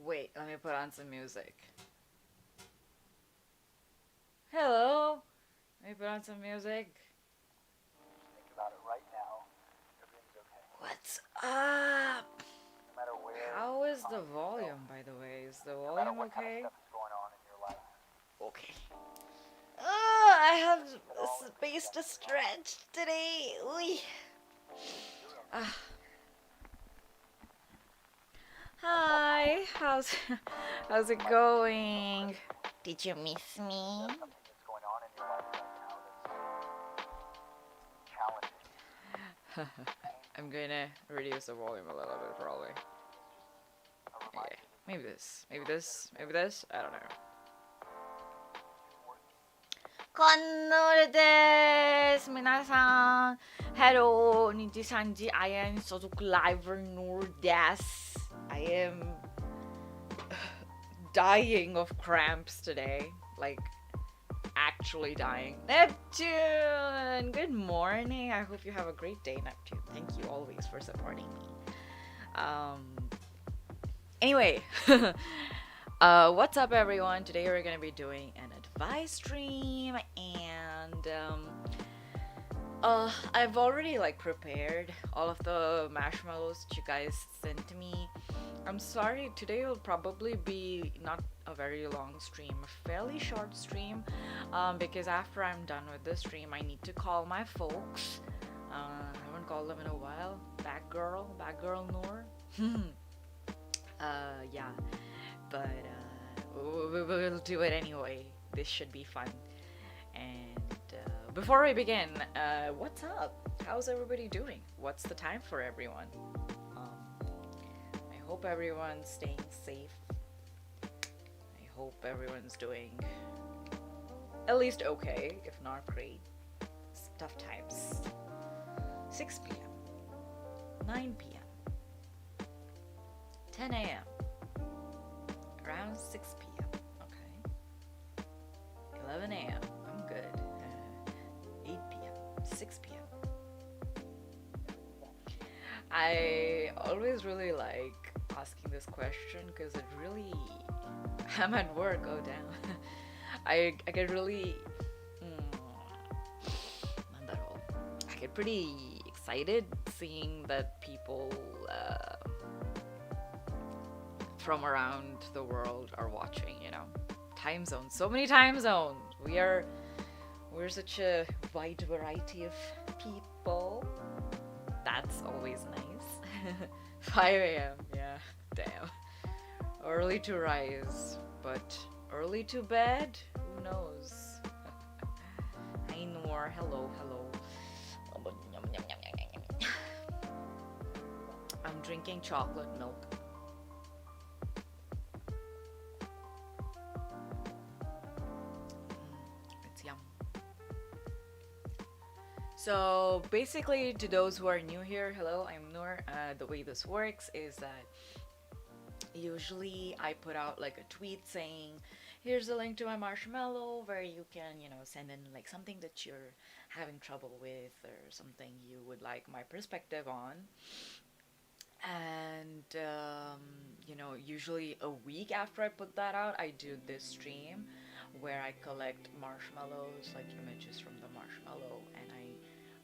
Wait, let me put on some music. Hello? Let me put on some music. Think about it right now. Everything's okay. What's up? No matter where. How is the volume, by the way? Is the No matter volume what okay? kind of stuff is going on in your life. Okay. I have space to stretch today. Oy. Hi, how's it going? Did you miss me? There's something that's going on in your life right now that's challenging. I'm gonna reduce the volume a little bit, probably. A Yeah, reminder maybe this, maybe this, maybe this. I don't know. こんのるです。皆さん、Hello, にじさんじ I am 所属ライブ Noor です。I am dying of cramps today. Like, actually dying. Neptune! Good morning. I hope you have a great day, Neptune. Thank you always for supporting me. Anyway, what's up, everyone? Today we're going to be doing an advice stream, and I've already prepared all of the marshmallows that you guys sent to me. I'm sorry, today will probably be not a very long stream, a fairly short stream, because after I'm done with this stream, I need to call my folks. I haven't called them in a while. Bad girl Noor. Yeah, but we'll do it anyway. This should be fun. And before we begin, what's up? How's everybody doing? What's the time for everyone? I hope everyone's staying safe. I hope everyone's doing at least okay, if not great. It's tough times. 6 p.m., 9 p.m., 10 a.m., around 6 p.m., okay. 11 a.m., I'm good. 8 p.m., 6 p.m. I always really like asking this question because it really, I'm at work, oh damn. I get really, I get pretty excited seeing that people from around the world are watching, you know. Time zones, so many time zones. We're such a wide variety of people. That's always nice. 5 a.m. Yeah, damn. Early to rise, but early to bed? Who knows? Hi Noor, hello. I'm drinking chocolate milk. It's yum. So basically, to those who are new here, hello, I'm Noor. The way this works is that usually I put out a tweet saying, here's a link to my marshmallow where you can, send in something that you're having trouble with or something you would like my perspective on. And, usually a week after I put that out, I do this stream where I collect marshmallows, images from the marshmallow, and I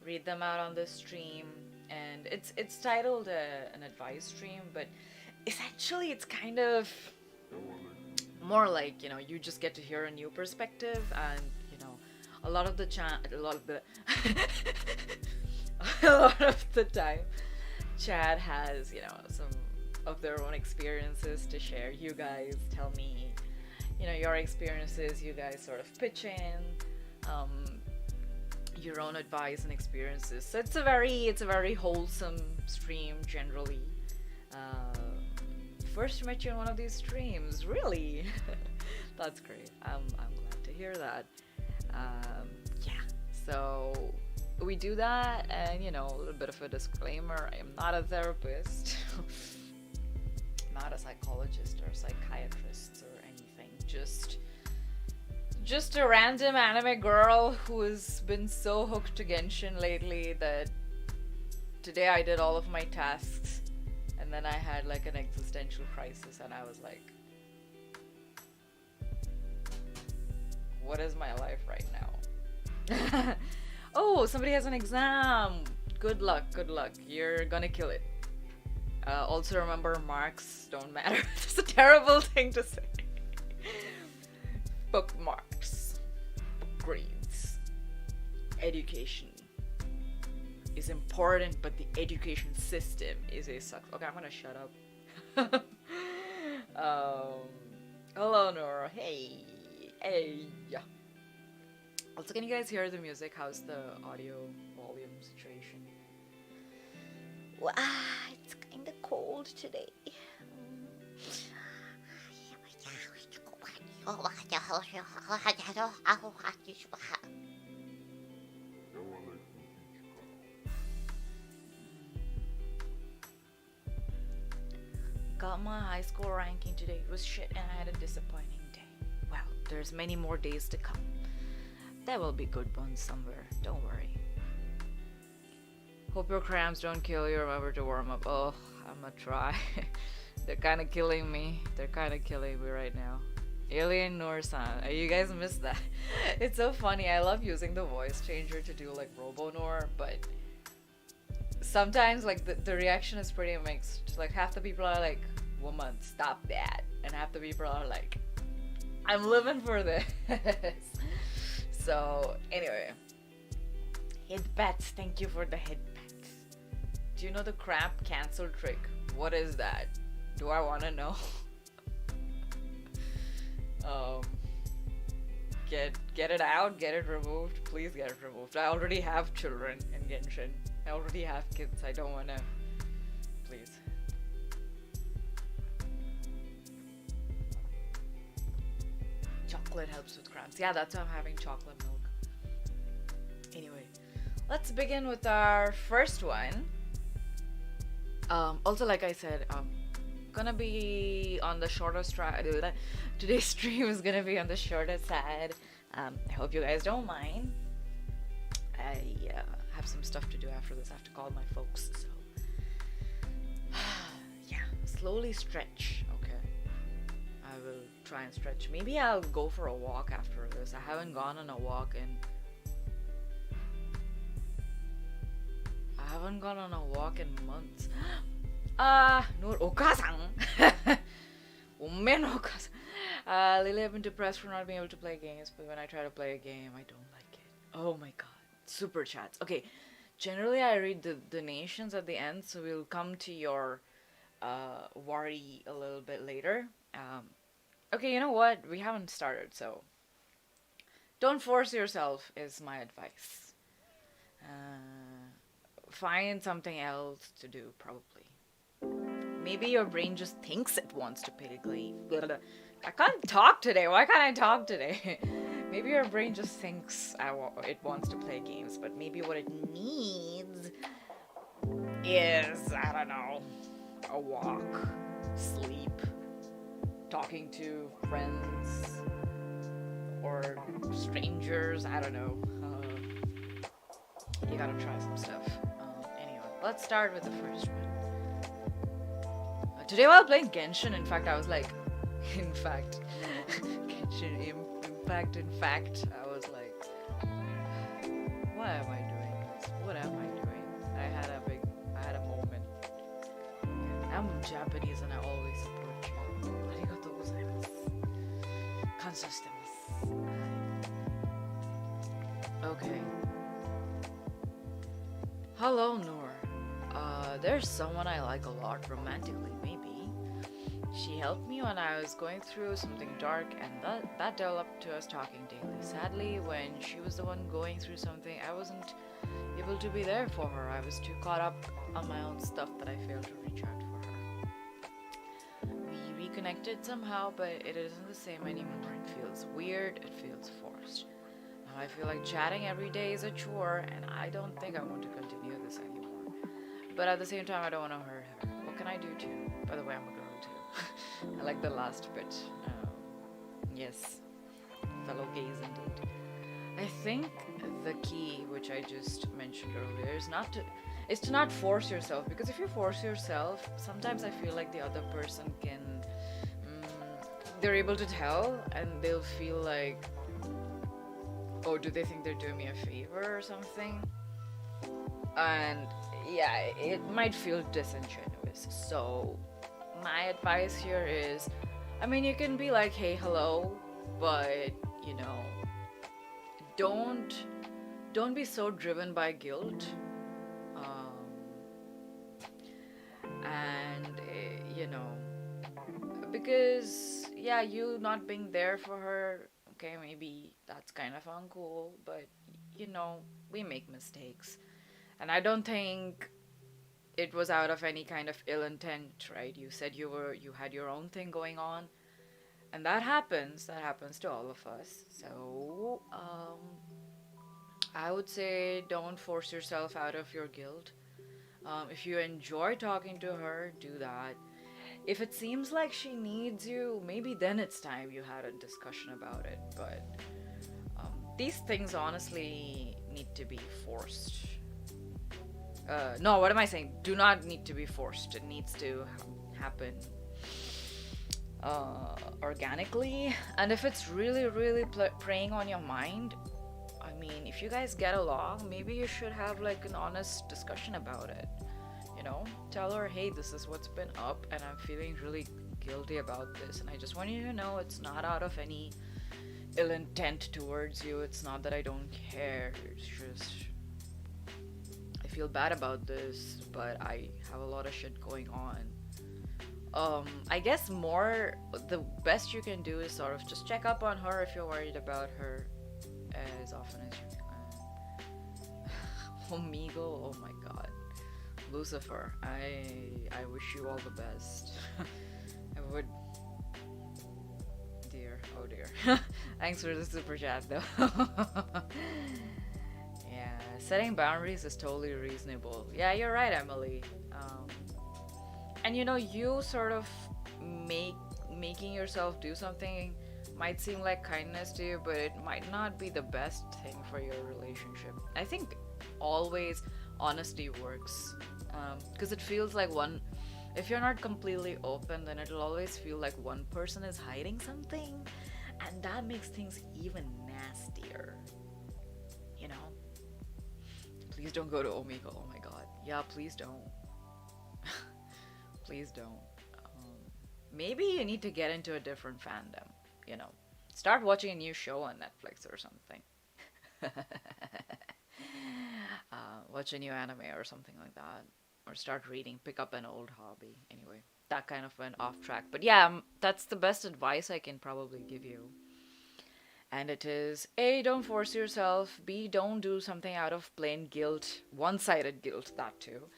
read them out on this stream. And it's titled an advice stream, but essentially it's kind of more you just get to hear a new perspective, and a lot of the time Chad has some of their own experiences to share. You guys tell me your experiences, you guys sort of pitch in your own advice and experiences. So it's a very wholesome stream generally. First met you in one of these streams, really? That's great. I'm glad to hear that. Yeah, so we do that, and a little bit of a disclaimer, I am not a therapist, not a psychologist or psychiatrist or anything, just a random anime girl who has been so hooked to Genshin lately that today I did all of my tasks, and then I had an existential crisis, and I was like, What is my life right now? Oh, somebody has an exam. Good luck, good luck. You're gonna kill it. Also remember, marks don't matter. It's a terrible thing to say. Bookmarks, grades, education is important, but the education system is a suck. Okay, I'm gonna shut up. Hello, Noor. Hey. Also, can you guys hear the music? How's the audio volume situation? Well, it's kind of cold today. Got my high school ranking today. It was shit and I had a disappointing day. Well, there's many more days to come. There will be good ones somewhere. Don't worry. Hope your cramps don't kill you. Remember to warm up. Oh, I'm gonna try. They're kind of killing me. They're kind of killing me right now. Alien Noor-san. You guys missed that. It's so funny. I love using the voice changer to do like Robo Noor, but sometimes like the reaction is pretty mixed. Like half the people are like, woman, stop that. And half the people are like, I'm living for this. So anyway, headbats. Thank you for the headbats. Do you know the cramp cancel trick? What is that? Do I want to know? Get it out, get it removed. Please get it removed. I already have children in Genshin. I already have kids. I don't want to. Please. Chocolate helps with cramps. Yeah, that's why I'm having chocolate milk. Anyway, let's begin with our first one. Also, like I said, gonna be on the shorter today's stream is gonna be on the shorter side. I hope you guys don't mind. I have some stuff to do after this. I have to call my folks, so yeah, slowly stretch. Okay, I will try and stretch. Maybe I'll go for a walk after this. I haven't gone on a walk in months. Noor, Okasan. Lately I've been depressed for not being able to play games, but when I try to play a game, I don't like it. Oh my god. Super chats. Okay, generally I read the donations at the end, so we'll come to your worry a little bit later. Okay, you know what? We haven't started, so don't force yourself is my advice. Find something else to do, probably. Maybe your brain just thinks it wants to play game. I can't talk today. Why can't I talk today? Maybe your brain just thinks it wants to play games, but maybe what it needs is, I don't know, a walk, sleep, talking to friends or strangers. I don't know. You gotta try some stuff. Anyway, let's start with the first one. Today while playing Genshin, in fact, I was like, Genshin Impact, in fact, I was like, why am I doing this? What am I doing? I had a moment. I'm Japanese and I always support you. Arigatou gozaimasu. Kansha shitemasu. Okay. Hello, Noor. There's someone I like a lot romantically, maybe. She helped me when I was going through something dark, and that developed to us talking daily. Sadly, when she was the one going through something, I wasn't able to be there for her. I was too caught up on my own stuff that I failed to reach out for her. We reconnected somehow, but it isn't the same anymore. It feels weird, it feels forced. Now I feel like chatting every day is a chore, and I don't think I want to continue this anymore. But at the same time, I don't want to hurt her. What can I do too? By the way, I'm a girl too. I like the last bit. Yes, fellow gays indeed. I think the key, which I just mentioned earlier, is to not force yourself. Because if you force yourself, sometimes I feel like the other person they're able to tell, and they'll feel like oh, do they think they're doing me a favor or something? And yeah, it might feel disingenuous. So my advice here is, I mean, you can be like, hey, hello, but you know, don't be so driven by guilt. And you know, because yeah, you not being there for her, okay, maybe that's kind of uncool, but you know, we make mistakes, and I don't think it was out of any kind of ill intent, right? You said you had your own thing going on, and that happens to all of us. So I would say don't force yourself out of your guilt. If you enjoy talking to her, do that. If it seems like she needs you, maybe then it's time you had a discussion about it. But these things honestly need to be forced. No, what am I saying? Do not need to be forced. It needs to happen organically. And if it's really, really preying on your mind, I mean, if you guys get along, maybe you should have like an honest discussion about it. You know, tell her, hey, this is what's been up, and I'm feeling really guilty about this, and I just want you to know it's not out of any ill intent towards you. It's not that I don't care. It's just I feel bad about this, but I have a lot of shit going on. I guess more the best you can do is sort of just check up on her if you're worried about her as often as you can. Omegle, oh my god. Lucifer, I wish you all the best. I would. Dear, oh dear. Thanks for the super chat though. Yeah, setting boundaries is totally reasonable. Yeah, you're right, Emily. And you know, you sort of making yourself do something might seem like kindness to you, but it might not be the best thing for your relationship. I think always honesty works, because it feels like if you're not completely open, then it'll always feel like one person is hiding something, and that makes things even nastier, you know. Please don't go to Omega. Oh my god, yeah, please don't. Please don't. Maybe you need to get into a different fandom, you know. Start watching a new show on Netflix or something. Watch a new anime or something like that. Or start reading, pick up an old hobby. Anyway, that kind of went off track. But yeah, that's the best advice I can probably give you. And it is, A, don't force yourself. B, don't do something out of plain guilt. One-sided guilt, that too.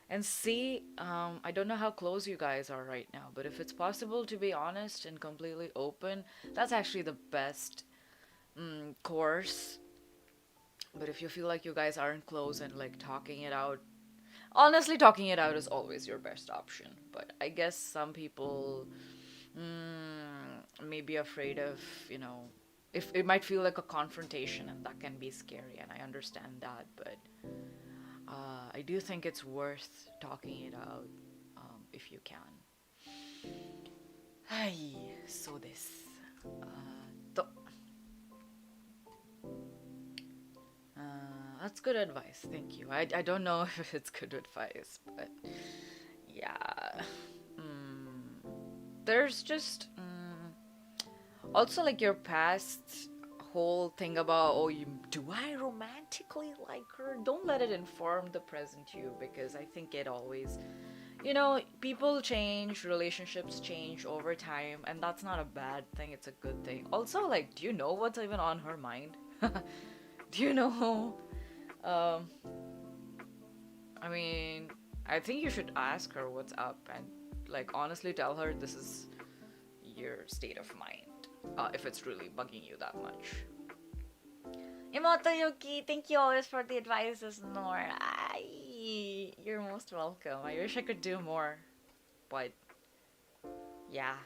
And C, I don't know how close you guys are right now, but if it's possible to be honest and completely open, that's actually the best course. But if you feel like you guys aren't close and like talking it out, honestly, talking it out is always your best option. But I guess some people may be afraid of, you know, if it might feel like a confrontation, and that can be scary, and I understand that, but I do think it's worth talking it out if you can. Hi, so this. That's good advice, thank you. I don't know if it's good advice, but yeah. There's just also like your past whole thing about, oh, do I romantically like her? Don't let it inform the present you, because I think it always, you know, people change, relationships change over time, and that's not a bad thing, it's a good thing. Also, like, do you know what's even on her mind? Do you know? I mean, I think you should ask her what's up and like honestly tell her this is your state of mind, if it's really bugging you that much. Imoto Yuki, thank you always for the advices, Noor. You're most welcome. I wish I could do more, but yeah.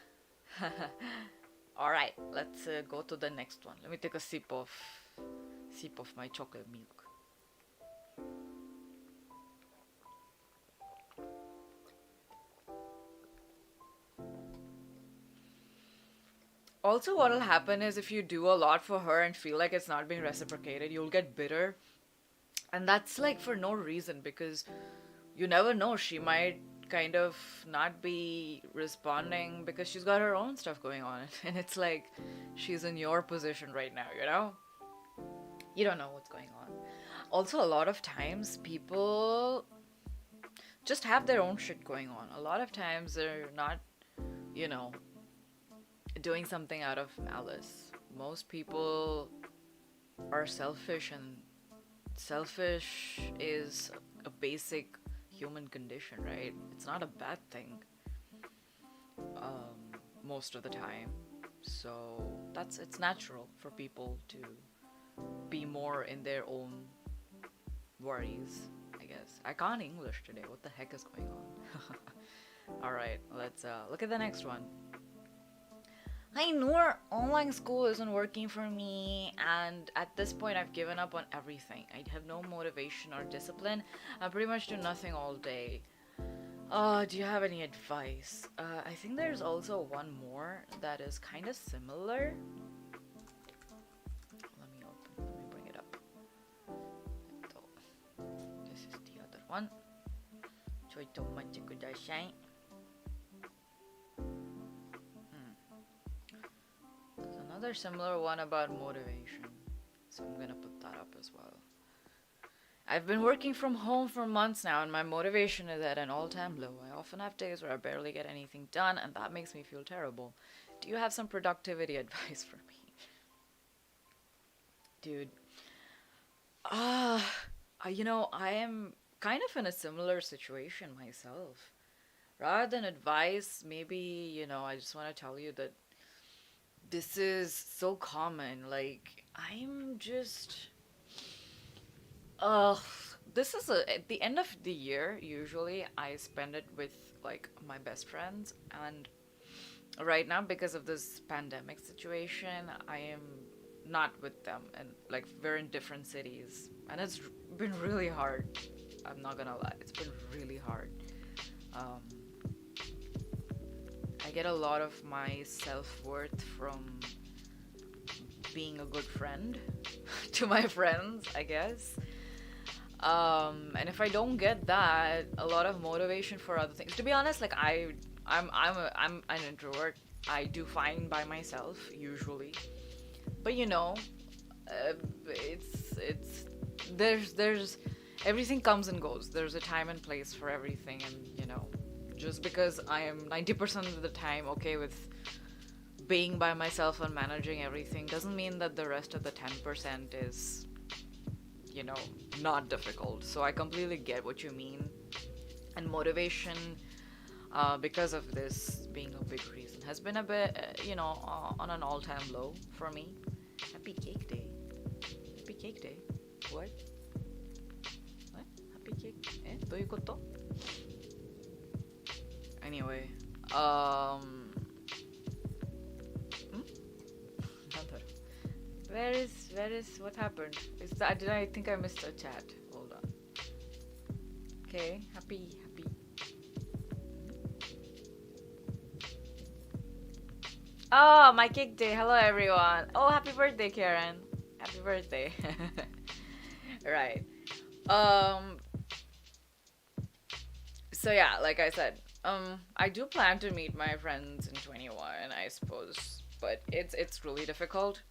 Alright, let's go to the next one. Let me take a sip of my chocolate milk. Also, what'll happen is if you do a lot for her and feel like it's not being reciprocated, you'll get bitter. And that's like for no reason, because you never know. She might kind of not be responding because she's got her own stuff going on. And it's like she's in your position right now, you know? You don't know what's going on. Also, a lot of times people just have their own shit going on. A lot of times they're not, you know, doing something out of malice. Most people are selfish, and selfish is a basic human condition, right? It's not a bad thing most of the time. So it's natural for people to be more in their own worries, I guess. I can't English today. What the heck is going on? Alright, let's look at the next one. Hi Noor, online school isn't working for me, and at this point I've given up on everything. I have no motivation or discipline. I pretty much do nothing all day. Do you have any advice? I think there's also one more that is kind of similar. Let me bring it up. This is the other one. ちょいとお待ちください. There's another similar one about motivation, so I'm gonna put that up as well. I've been working from home for months now, and my motivation is at an all-time low. I often have days where I barely get anything done, and that makes me feel terrible. Do you have some productivity advice for me? Dude, you know, I am kind of in a similar situation myself. Rather than advice, maybe, you know, I just want to tell you that this is so common. Like, I'm just... this is at the end of the year, usually I spend it with, like, my best friends. And right now, because of this pandemic situation, I am not with them. And, like, we're in different cities. And it's been really hard. I'm not gonna lie. It's been really hard. I get a lot of my self-worth from being a good friend to my friends, I guess. And if I don't get that, a lot of motivation for other things. To be honest, like I'm an introvert. I do fine by myself usually, but you know, there's everything comes and goes. There's a time and place for everything, and you know, just because I am 90% of the time okay with being by myself and managing everything doesn't mean that the rest of the 10% is, you know, not difficult. So I completely get what you mean. And motivation, because of this being a big reason, has been a bit, you know, on an all-time low for me. Happy cake day. Happy cake day. What? What? Happy cake? どういうこと? Anyway, Where is, what happened? I think I missed a chat. Hold on. Okay, happy. Oh, my cake day. Hello, everyone. Oh, happy birthday, Karen. Happy birthday. Right. So yeah, like I said, I do plan to meet my friends in 21, I suppose, but it's really difficult.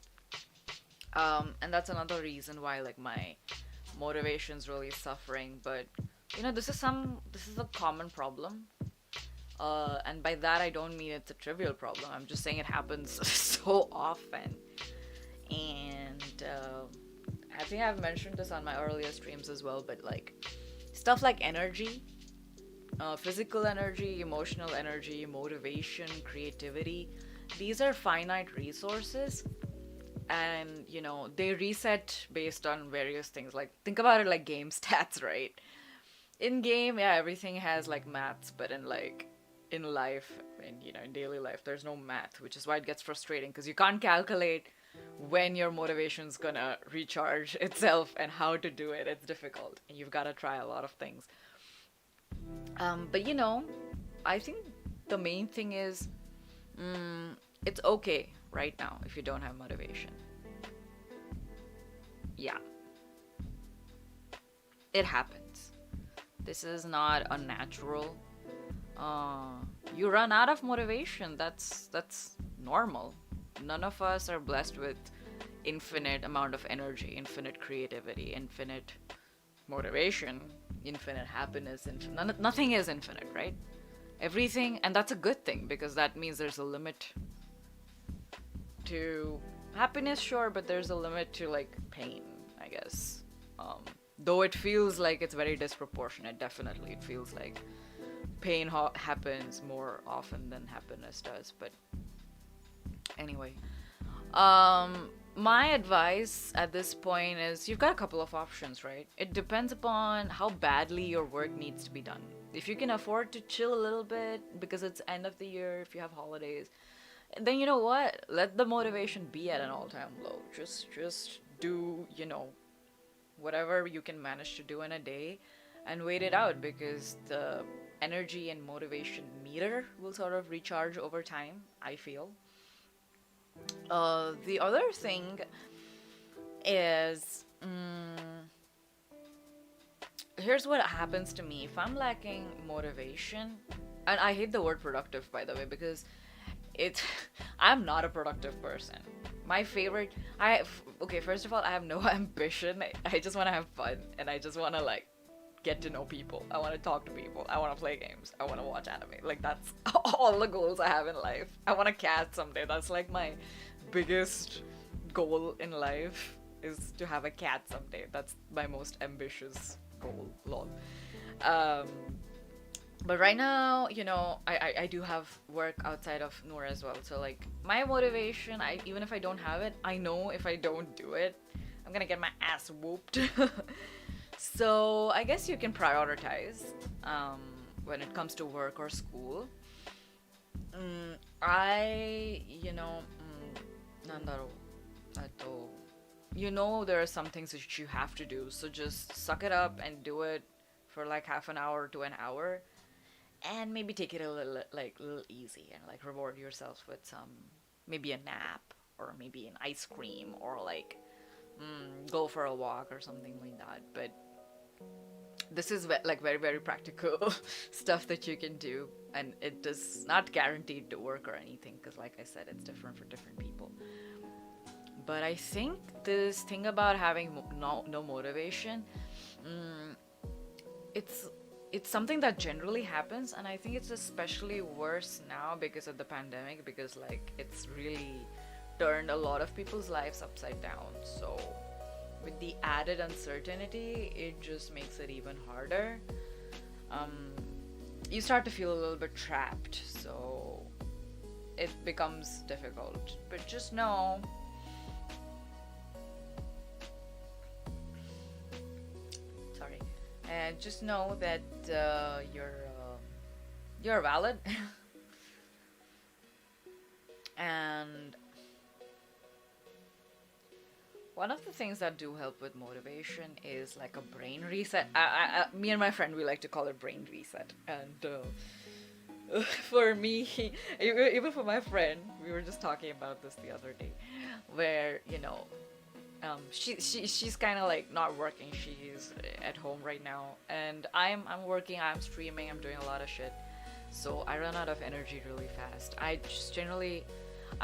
And that's another reason why, like, my motivation's really suffering. But you know, this is a common problem. And by that I don't mean it's a trivial problem. I'm just saying it happens so often. And I think I've mentioned this on my earlier streams as well, but like stuff like energy, physical energy, emotional energy, motivation, creativity, these are finite resources. And you know, they reset based on various things. Like, think about it like game stats, right? In game, yeah, everything has like maths, but in life, and you know, in daily life, there's no math, which is why it gets frustrating, because you can't calculate when your motivation's gonna recharge itself and how to do it. It's difficult, and you've got to try a lot of things. But you know, I think the main thing is, it's okay, right now if you don't have motivation. Yeah. It happens. This is not unnatural. You run out of motivation. That's normal. None of us are blessed with infinite amount of energy, infinite creativity, infinite motivation, infinite happiness. Nothing is infinite, right? Everything, and that's a good thing because that means there's a limit to happiness, sure, but there's a limit to like pain, I guess. Though it feels like it's very disproportionate, definitely it feels like pain happens more often than happiness does. But anyway, my advice at this point is you've got a couple of options, right? It depends upon how badly your work needs to be done. If you can afford to chill a little bit because it's end of the year, if you have holidays, then you know what? Let the motivation be at an all-time low. Just do, whatever you can manage to do in a day and wait it out, because the energy and motivation meter will sort of recharge over time, I feel. The other thing is, here's what happens to me. If I'm lacking motivation, and I hate the word productive, by the way, because I'm not a productive person. First of all, I have no ambition. I just want to have fun, and I just want to like get to know people. I want to talk to people. I want to play games. I want to watch anime. Like, that's all the goals I have in life. I want a cat someday. That's like my biggest goal in life, is to have a cat someday. That's my most ambitious goal. Lol. But right now, I do have work outside of Noor as well. So like my motivation, even if I don't have it, I know if I don't do it, I'm gonna get my ass whooped. So I guess you can prioritize when it comes to work or school. There are some things that you have to do, so just suck it up and do it for like half an hour to an hour, and maybe take it a little easy, and like reward yourself with maybe a nap, or maybe an ice cream, or like go for a walk or something like that. But this is like very, very practical stuff that you can do, and it does not guaranteed to work or anything, because like I said, it's different for different people. But I think this thing about having no motivation, it's something that generally happens, and I think it's especially worse now because of the pandemic, because like it's really turned a lot of people's lives upside down. So with the added uncertainty, it just makes it even harder. You start to feel a little bit trapped, so it becomes difficult. But just know, and just know that you're valid. And one of the things that do help with motivation is like a brain reset. Me and my friend, we like to call it brain reset. And for me, even for my friend, we were just talking about this the other day, where she's kind of like not working. She's at home right now, and I'm working. I'm streaming. I'm doing a lot of shit. So I run out of energy really fast. I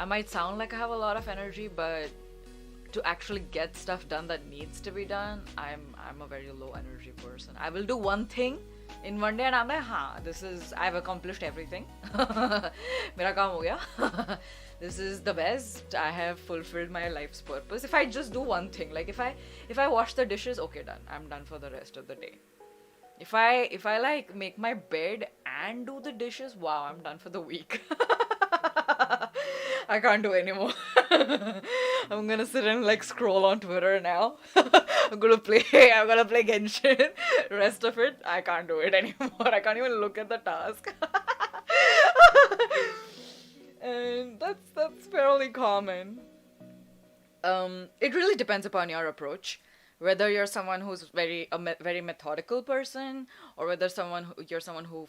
might sound like I have a lot of energy, but to actually get stuff done that needs to be done, I'm a very low energy person. I will do one thing in one day and I'm like, I've accomplished everything. Mera kaam ho gaya. This is the best. I have fulfilled my life's purpose. If I just do one thing, like if I wash the dishes, okay, done. I'm done for the rest of the day. If I like make my bed and do the dishes, wow, I'm done for the week. I can't do anymore. I'm gonna sit and like scroll on Twitter now. I'm gonna play Genshin. Rest of it, I can't do it anymore. I can't even look at the task. And that's fairly common. It really depends upon your approach. Whether you're someone who's a very methodical person, or whether you're someone who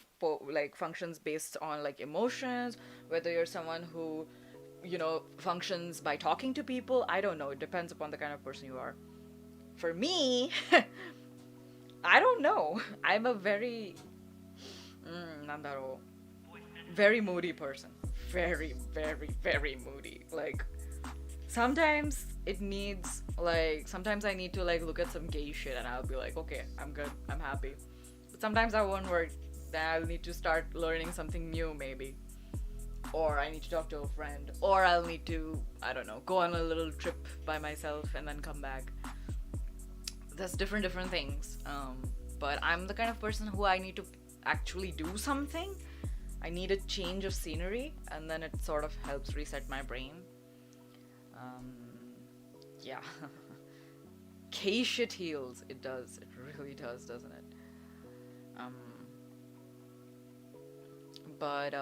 like functions based on like emotions, whether you're someone who functions by talking to people. I don't know. It depends upon the kind of person you are. For me, I don't know. I'm a very, very moody person. Very, very, very moody. Like, sometimes sometimes I need to like look at some gay shit and I'll be like, okay, I'm good, I'm happy. But sometimes I won't work. Then I'll need to start learning something new maybe. Or I need to talk to a friend. Or I'll need to, I don't know, go on a little trip by myself and then come back. That's different things. But I'm the kind of person who I need to actually do something. I need a change of scenery, and then it sort of helps reset my brain. Yeah. K shit heals. It does. It really does, doesn't it? But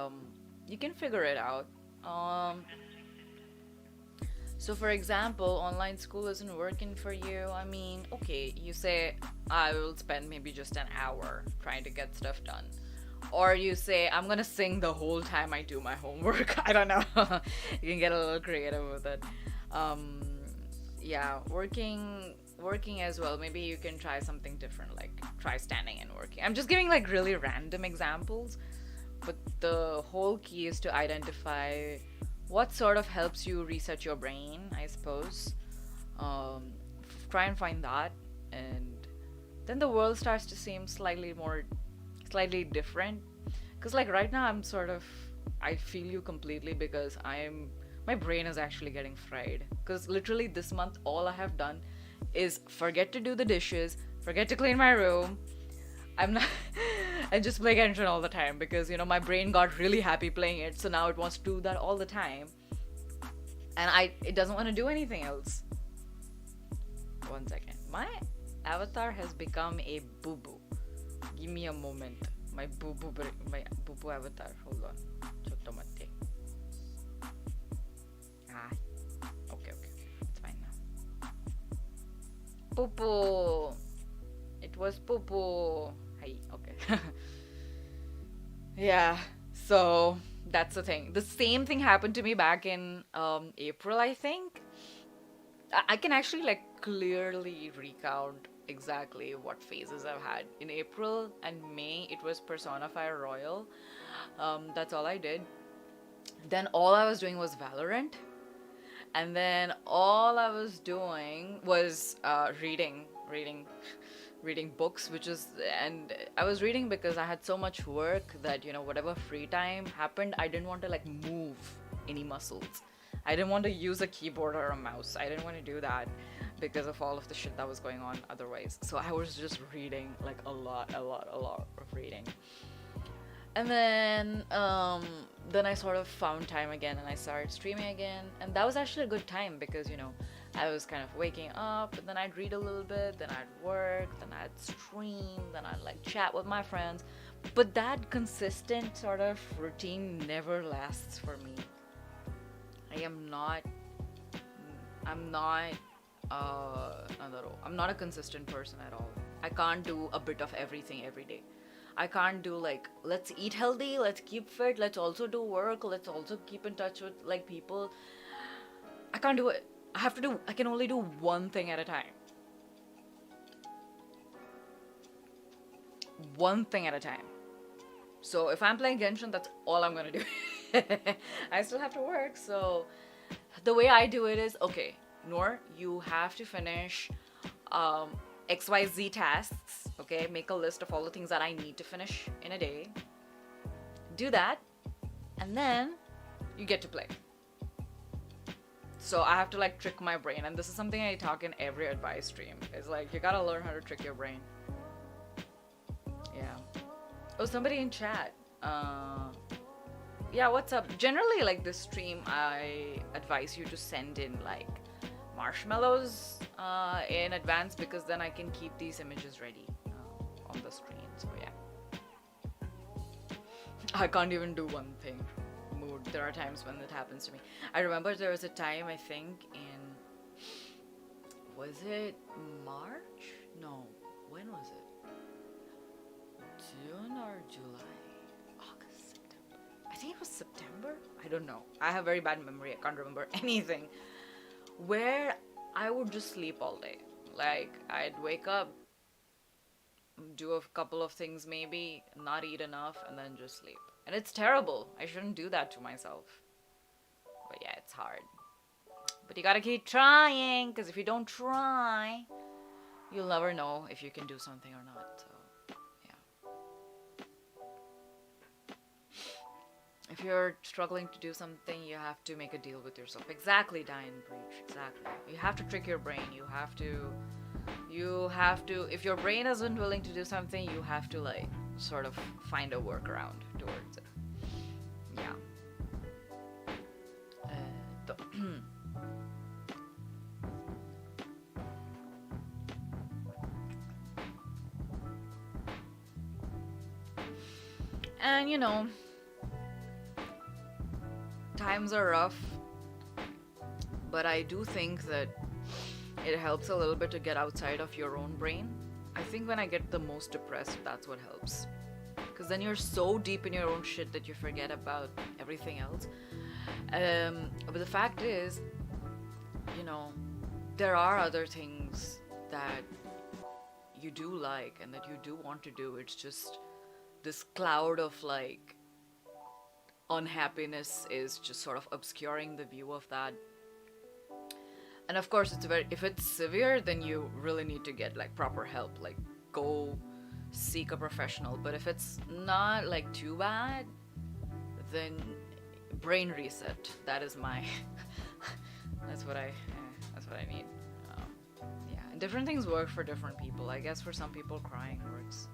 you can figure it out. So for example, online school isn't working for you. I mean, okay, you say I will spend maybe just an hour trying to get stuff done. Or you say, I'm gonna sing the whole time I do my homework. I don't know. You can get a little creative with it. Yeah, working as well. Maybe you can try something different, like try standing and working. I'm just giving like really random examples, but the whole key is to identify what sort of helps you reset your brain, I suppose. Try and find that, and then the world starts to seem slightly different. Because like right now I feel you completely, because my brain is actually getting fried. Because literally this month all I have done is forget to do the dishes, forget to clean my room. I just play Genshin all the time because my brain got really happy playing it, so now it wants to do that all the time, and it doesn't want to do anything else. 1 second. My avatar has become a boo-boo. Give me a moment. My boo-boo avatar. Hold on. Chotto matte. Okay. It's fine now. Poo-poo. It was poo-poo. Hi. Okay. Yeah. So that's the thing. The same thing happened to me back in April, I think. I can actually like clearly recount exactly what phases I've had. In April and May, it was Persona 5 Royal. That's all I did. Then all I was doing was Valorant. And then all I was doing was reading books, and I was reading because I had so much work that whatever free time happened, I didn't want to like move any muscles. I didn't want to use a keyboard or a mouse. I didn't want to do that because of all of the shit that was going on otherwise. So I was just reading, like a lot of reading. And then I sort of found time again and I started streaming again, and that was actually a good time because I was kind of waking up, and then I'd read a little bit, then I'd work, then I'd stream, then I'd like chat with my friends. But that consistent sort of routine never lasts for me. I'm not a consistent person at all. I can't do a bit of everything every day. I can't do like, let's eat healthy, let's keep fit, let's also do work, let's also keep in touch with like people. I can't do it. I can only do one thing at a time. One thing at a time. So if I'm playing Genshin, that's all I'm gonna do. I still have to work, so the way I do it is, okay, Noor, you have to finish XYZ tasks, okay? Make a list of all the things that I need to finish in a day. Do that, and then you get to play. So I have to like trick my brain, and this is something I talk in every advice stream. It's like, you gotta learn how to trick your brain. Yeah. Oh, somebody in chat. Yeah, what's up? Generally, like this stream, I advise you to send in like marshmallows in advance, because then I can keep these images ready on the screen. So yeah, I can't even do one thing. Mood. There are times when it happens to me. I remember there was a time, I think was it March? No, when was it? June or July? August, September. I think it was September. I don't know. I have very bad memory. I can't remember anything. Where I would just sleep all day. Like, I'd wake up, do a couple of things maybe, not eat enough, and then just sleep. And it's terrible. I shouldn't do that to myself. But yeah, it's hard. But you gotta keep trying, because if you don't try, you'll never know if you can do something or not. So, yeah. If you're struggling to do something, you have to make a deal with yourself. Exactly, Diane Breach. Exactly. You have to trick your brain. You have to, if your brain isn't willing to do something, you have to, like, sort of find a workaround towards it. Yeah. And, you know, times are rough, but I do think that it helps a little bit to get outside of your own brain. I think when I get the most depressed, that's what helps. Because then you're so deep in your own shit that you forget about everything else. But the fact is, you know, there are other things that you do like and that you do want to do. It's just this cloud of, like, unhappiness is just sort of obscuring the view of that. And of course, if it's severe, then you really need to get, like, proper help. Like, go seek a professional. But if it's not, like, too bad, then brain reset. That is my that's what I need. Yeah, and different things work for different people. I guess for some people crying works.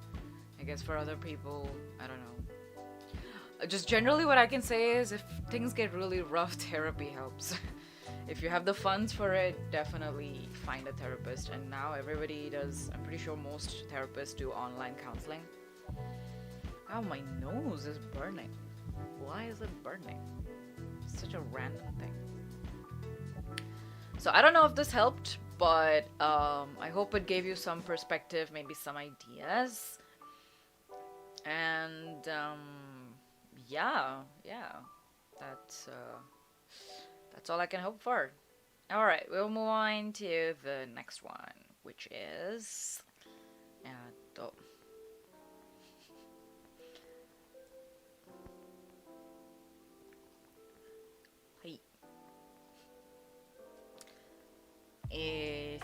I guess for other people, I don't know. Just generally what I can say is, if things get really rough, therapy helps. If you have the funds for it, definitely find a therapist. And now everybody does. I'm pretty sure most therapists do online counseling. Oh, my nose is burning. Why is it burning? It's such a random thing. So I don't know if this helped, but I hope it gave you some perspective, maybe some ideas. And yeah, that's all I can hope for. Alright, we'll move on to the next one, which is...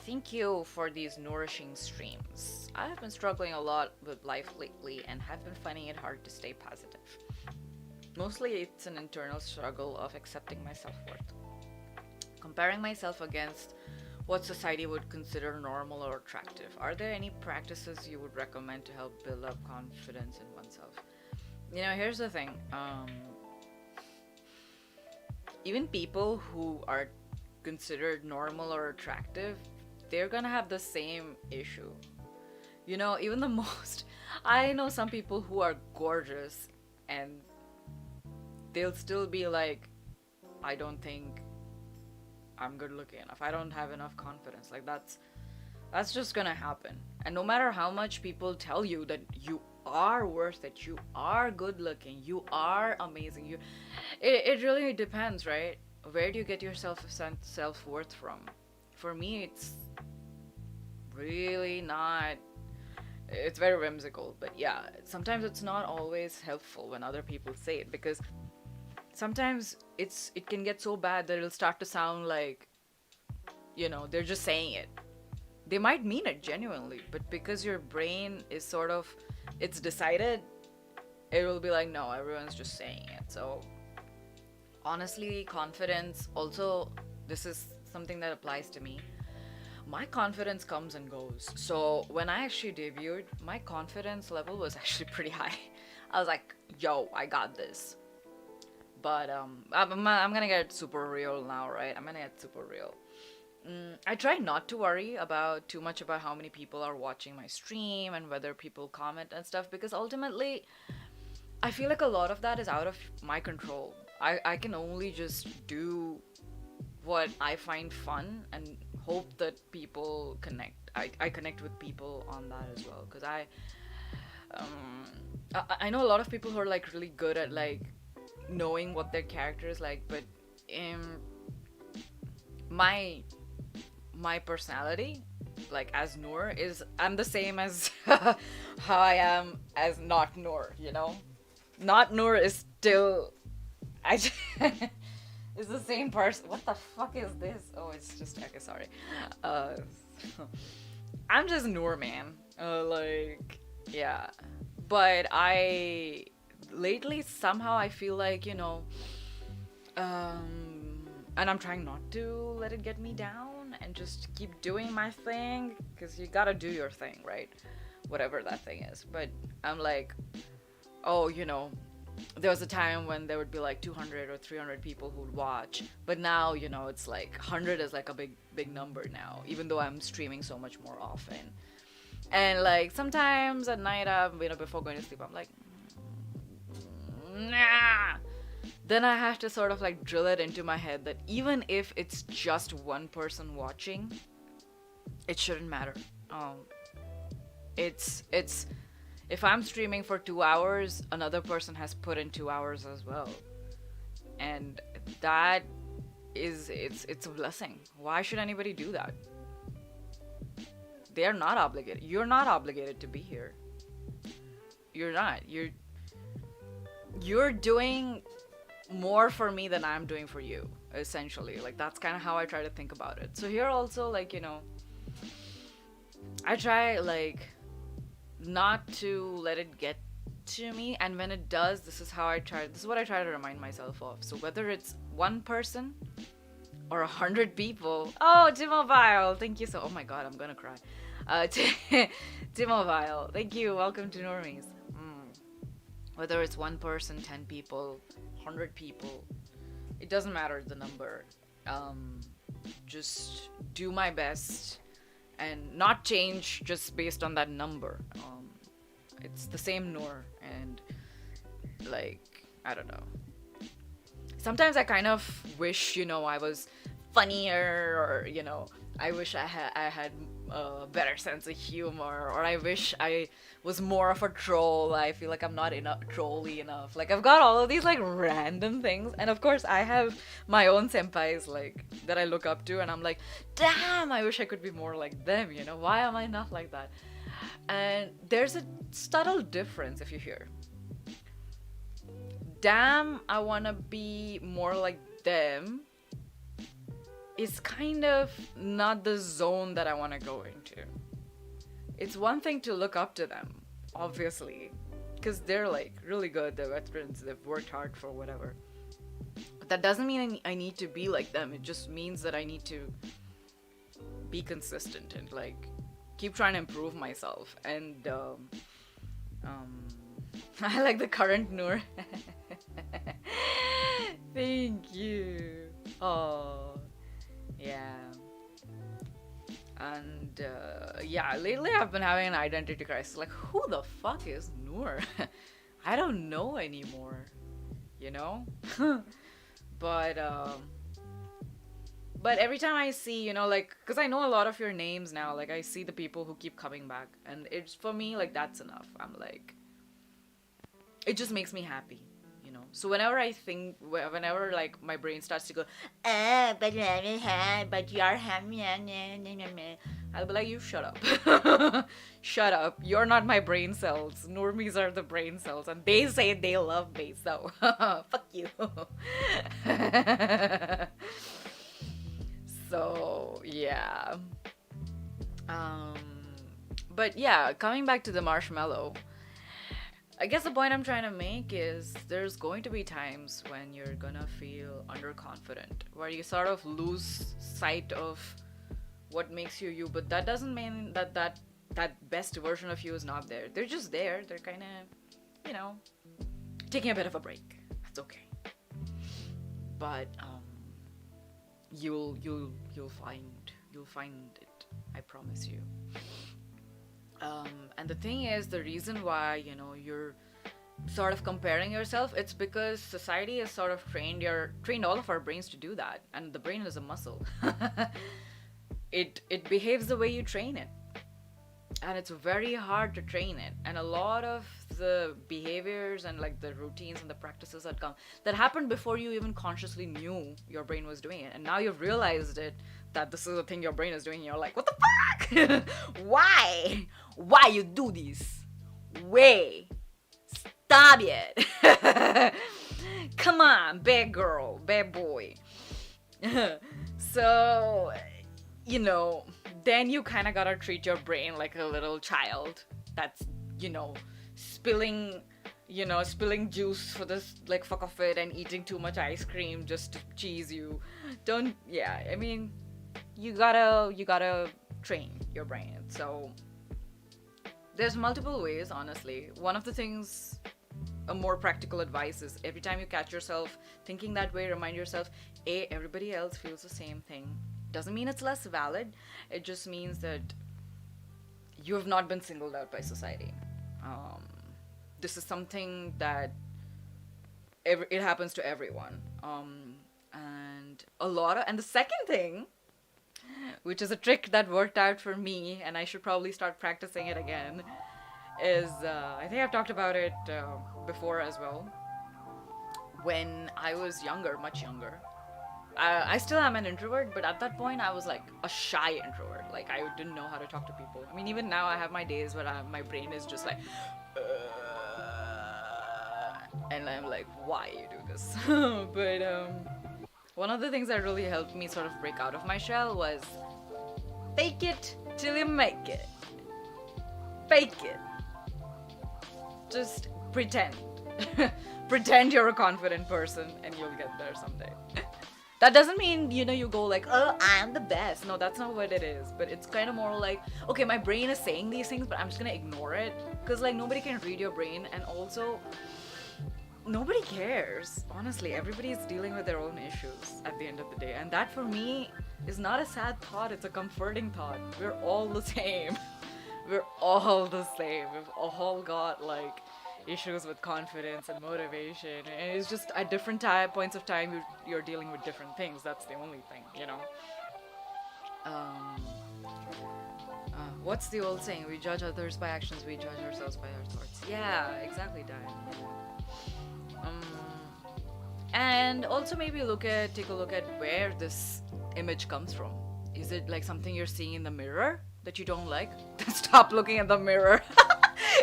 Thank you for these nourishing streams. I have been struggling a lot with life lately and have been finding it hard to stay positive. Mostly it's an internal struggle of accepting my self-worth. Comparing myself against what society would consider normal or attractive. Are there any practices you would recommend to help build up confidence in oneself? You know, here's the thing. Even people who are considered normal or attractive, they're gonna have the same issue. You know, even the most... I know some people who are gorgeous and they'll still be like, I don't think I'm good looking enough. I don't have enough confidence. Like, that's just gonna happen. And no matter how much people tell you that you are worth it, you are good looking, you are amazing, it really depends, right? Where do you get your self-worth from? For me, it's really not... It's very whimsical, but yeah, sometimes it's not always helpful when other people say it, because sometimes it can get so bad that it'll start to sound like, you know, they're just saying it. They might mean it genuinely, but because your brain is sort of, it's decided, it will be like, no, everyone's just saying it. So honestly, confidence, also, this is something that applies to me. My confidence comes and goes. So when I actually debuted, my confidence level was actually pretty high. I was like, yo, I got this. But I'm gonna get super real now, right? I'm gonna get super real. I try not to worry too much about how many people are watching my stream and whether people comment and stuff, because ultimately, I feel like a lot of that is out of my control. I can only just do what I find fun and hope that people connect. I connect with people on that as well, because I know a lot of people who are like really good at like knowing what their character is like, but my personality, like as Noor, is I'm the same as how I am as not Noor, you know? Not Noor is still it's the same person. What the fuck is this? Oh, it's just okay, sorry. I'm just Noor, man. Like, yeah. But lately somehow I feel like, you know, and I'm trying not to let it get me down and just keep doing my thing, because you gotta do your thing, right? Whatever that thing is. But I'm like, oh, you know, there was a time when there would be like 200 or 300 people who would watch, but now, you know, it's like 100 is like a big number now, even though I'm streaming so much more often. And like sometimes at night, you know, before going to sleep, I'm like, nah. Then I have to sort of like drill it into my head that even if it's just one person watching, it shouldn't matter. It's if I'm streaming for 2 hours, another person has put in 2 hours as well, and that is it's a blessing. Why should anybody do that? They are not obligated. You're not obligated to be here. You're not. You're doing more for me than I'm doing for you, essentially. Like, that's kind of how I try to think about it. So here also, like, you know, I try like not to let it get to me, and when it does, this is what I try to remind myself of. So whether it's one person or 100 people. Oh, T-Mobile, thank you oh my god, I'm gonna cry. T-Mobile, thank you, welcome to Normies. Whether it's one person, 10 people, 100 people, it doesn't matter the number. Just do my best and not change just based on that number. It's the same Noor, and like, I don't know. Sometimes I kind of wish, you know, I was funnier, or, you know, I wish I had a better sense of humor, or I wish I was more of a troll. I feel like I'm not trolly enough. Like, I've got all of these like random things, and of course I have my own senpais like that I look up to, and I'm like, damn, I wish I could be more like them, you know? Why am I not like that? And there's a subtle difference if you hear. Damn, I wanna be more like them is kind of not the zone that I wanna go into. It's one thing to look up to them, obviously, because they're like really good, they're veterans, they've worked hard for whatever. But that doesn't mean I need to be like them. It just means that I need to be consistent and like keep trying to improve myself. And I like the current Noor. Thank you. Oh, yeah. And yeah, lately I've been having an identity crisis. Like, who the fuck is Noor? I don't know anymore, you know? But every time I see, you know, like, because I know a lot of your names now, like, I see the people who keep coming back, and it's, for me, like, that's enough. I'm like, it just makes me happy, you know? So whenever like, my brain starts to go, but you're happy, I'll be like, you shut up. Shut up. You're not my brain cells. Normies are the brain cells, and they say they love me, so fuck you. So, yeah. But yeah, coming back to the marshmallow, I guess the point I'm trying to make is there's going to be times when you're gonna feel underconfident, where you sort of lose sight of what makes you you, but that doesn't mean that best version of you is not there. They're just there. They're kind of, you know, taking a bit of a break. That's okay. But you'll find it. I promise you. And the thing is, the reason why, you know, you're sort of comparing yourself, it's because society has sort of trained all of our brains to do that, and the brain is a muscle. It behaves the way you train it, and it's very hard to train it. And a lot of the behaviors and like the routines and the practices that happened before you even consciously knew your brain was doing it, and now you've realized it, that this is the thing your brain is doing, and you're like, what the fuck? Why you do this? Way, stop it. Come on, bad girl, bad boy. So, you know, then you kind of gotta treat your brain like a little child that's, you know, spilling juice for this, like, fuck of it, and eating too much ice cream just to cheese you. I mean, you gotta train your brain. So there's multiple ways, honestly. One of the things, a more practical advice, is every time you catch yourself thinking that way, remind yourself, everybody else feels the same thing. Doesn't mean it's less valid. It just means that you have not been singled out by society. This is something that it happens to everyone. And the second thing, which is a trick that worked out for me, and I should probably start practicing it again, is, I think I've talked about it before as well. When I was younger, much younger, I still am an introvert, but at that point I was like a shy introvert. Like, I didn't know how to talk to people. I mean, even now I have my days where my brain is just like, and I'm like, why you do this? But one of the things that really helped me sort of break out of my shell was fake it till you make it. Fake it. Just pretend. Pretend you're a confident person and you'll get there someday. That doesn't mean, you go like, oh, I'm the best. No, that's not what it is. But it's kind of more like, okay, my brain is saying these things, but I'm just gonna ignore it. Because, like, nobody can read your brain, and also, nobody cares. Honestly, everybody's dealing with their own issues at the end of the day. And that, for me, is not a sad thought. It's a comforting thought. We're all the same. We're all the same. We've all got, like, issues with confidence and motivation, and it's just at different points of time you're dealing with different things. That's the only thing, what's the old saying? We judge others by actions, we judge ourselves by our thoughts. Yeah, exactly, Diane. And also maybe take a look at where this image comes from. Is it like something you're seeing in the mirror that you don't like? Stop looking at the mirror.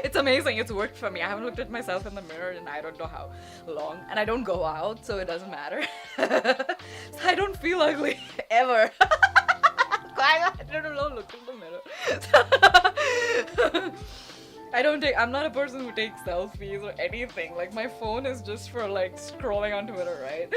It's amazing. It's worked for me. I haven't looked at myself in the mirror in I don't know how long. And I don't go out, so it doesn't matter. So I don't feel ugly, ever. I don't know, look in the mirror. I'm not a person who takes selfies or anything. Like, my phone is just for, like, scrolling on Twitter, right?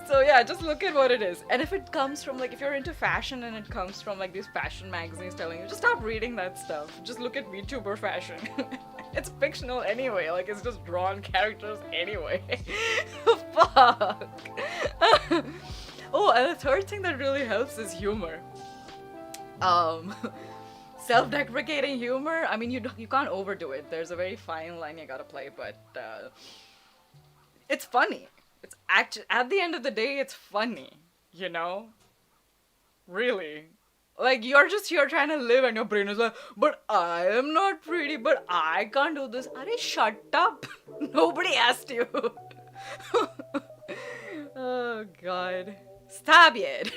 So yeah, just look at what it is. And if it comes from, like, if you're into fashion and it comes from, like, these fashion magazines telling you, just stop reading that stuff. Just look at VTuber fashion. It's fictional anyway. Like, it's just drawn characters anyway. Fuck. Oh, and the third thing that really helps is humor. Self-deprecating humor. I mean, you can't overdo it. There's a very fine line you gotta play, but it's funny. It's actually, at the end of the day, it's funny, Really. Like, you're just here trying to live and your brain is like, but I am not pretty, but I can't do this. Are shut up. Nobody asked you. Oh, God. Stop it.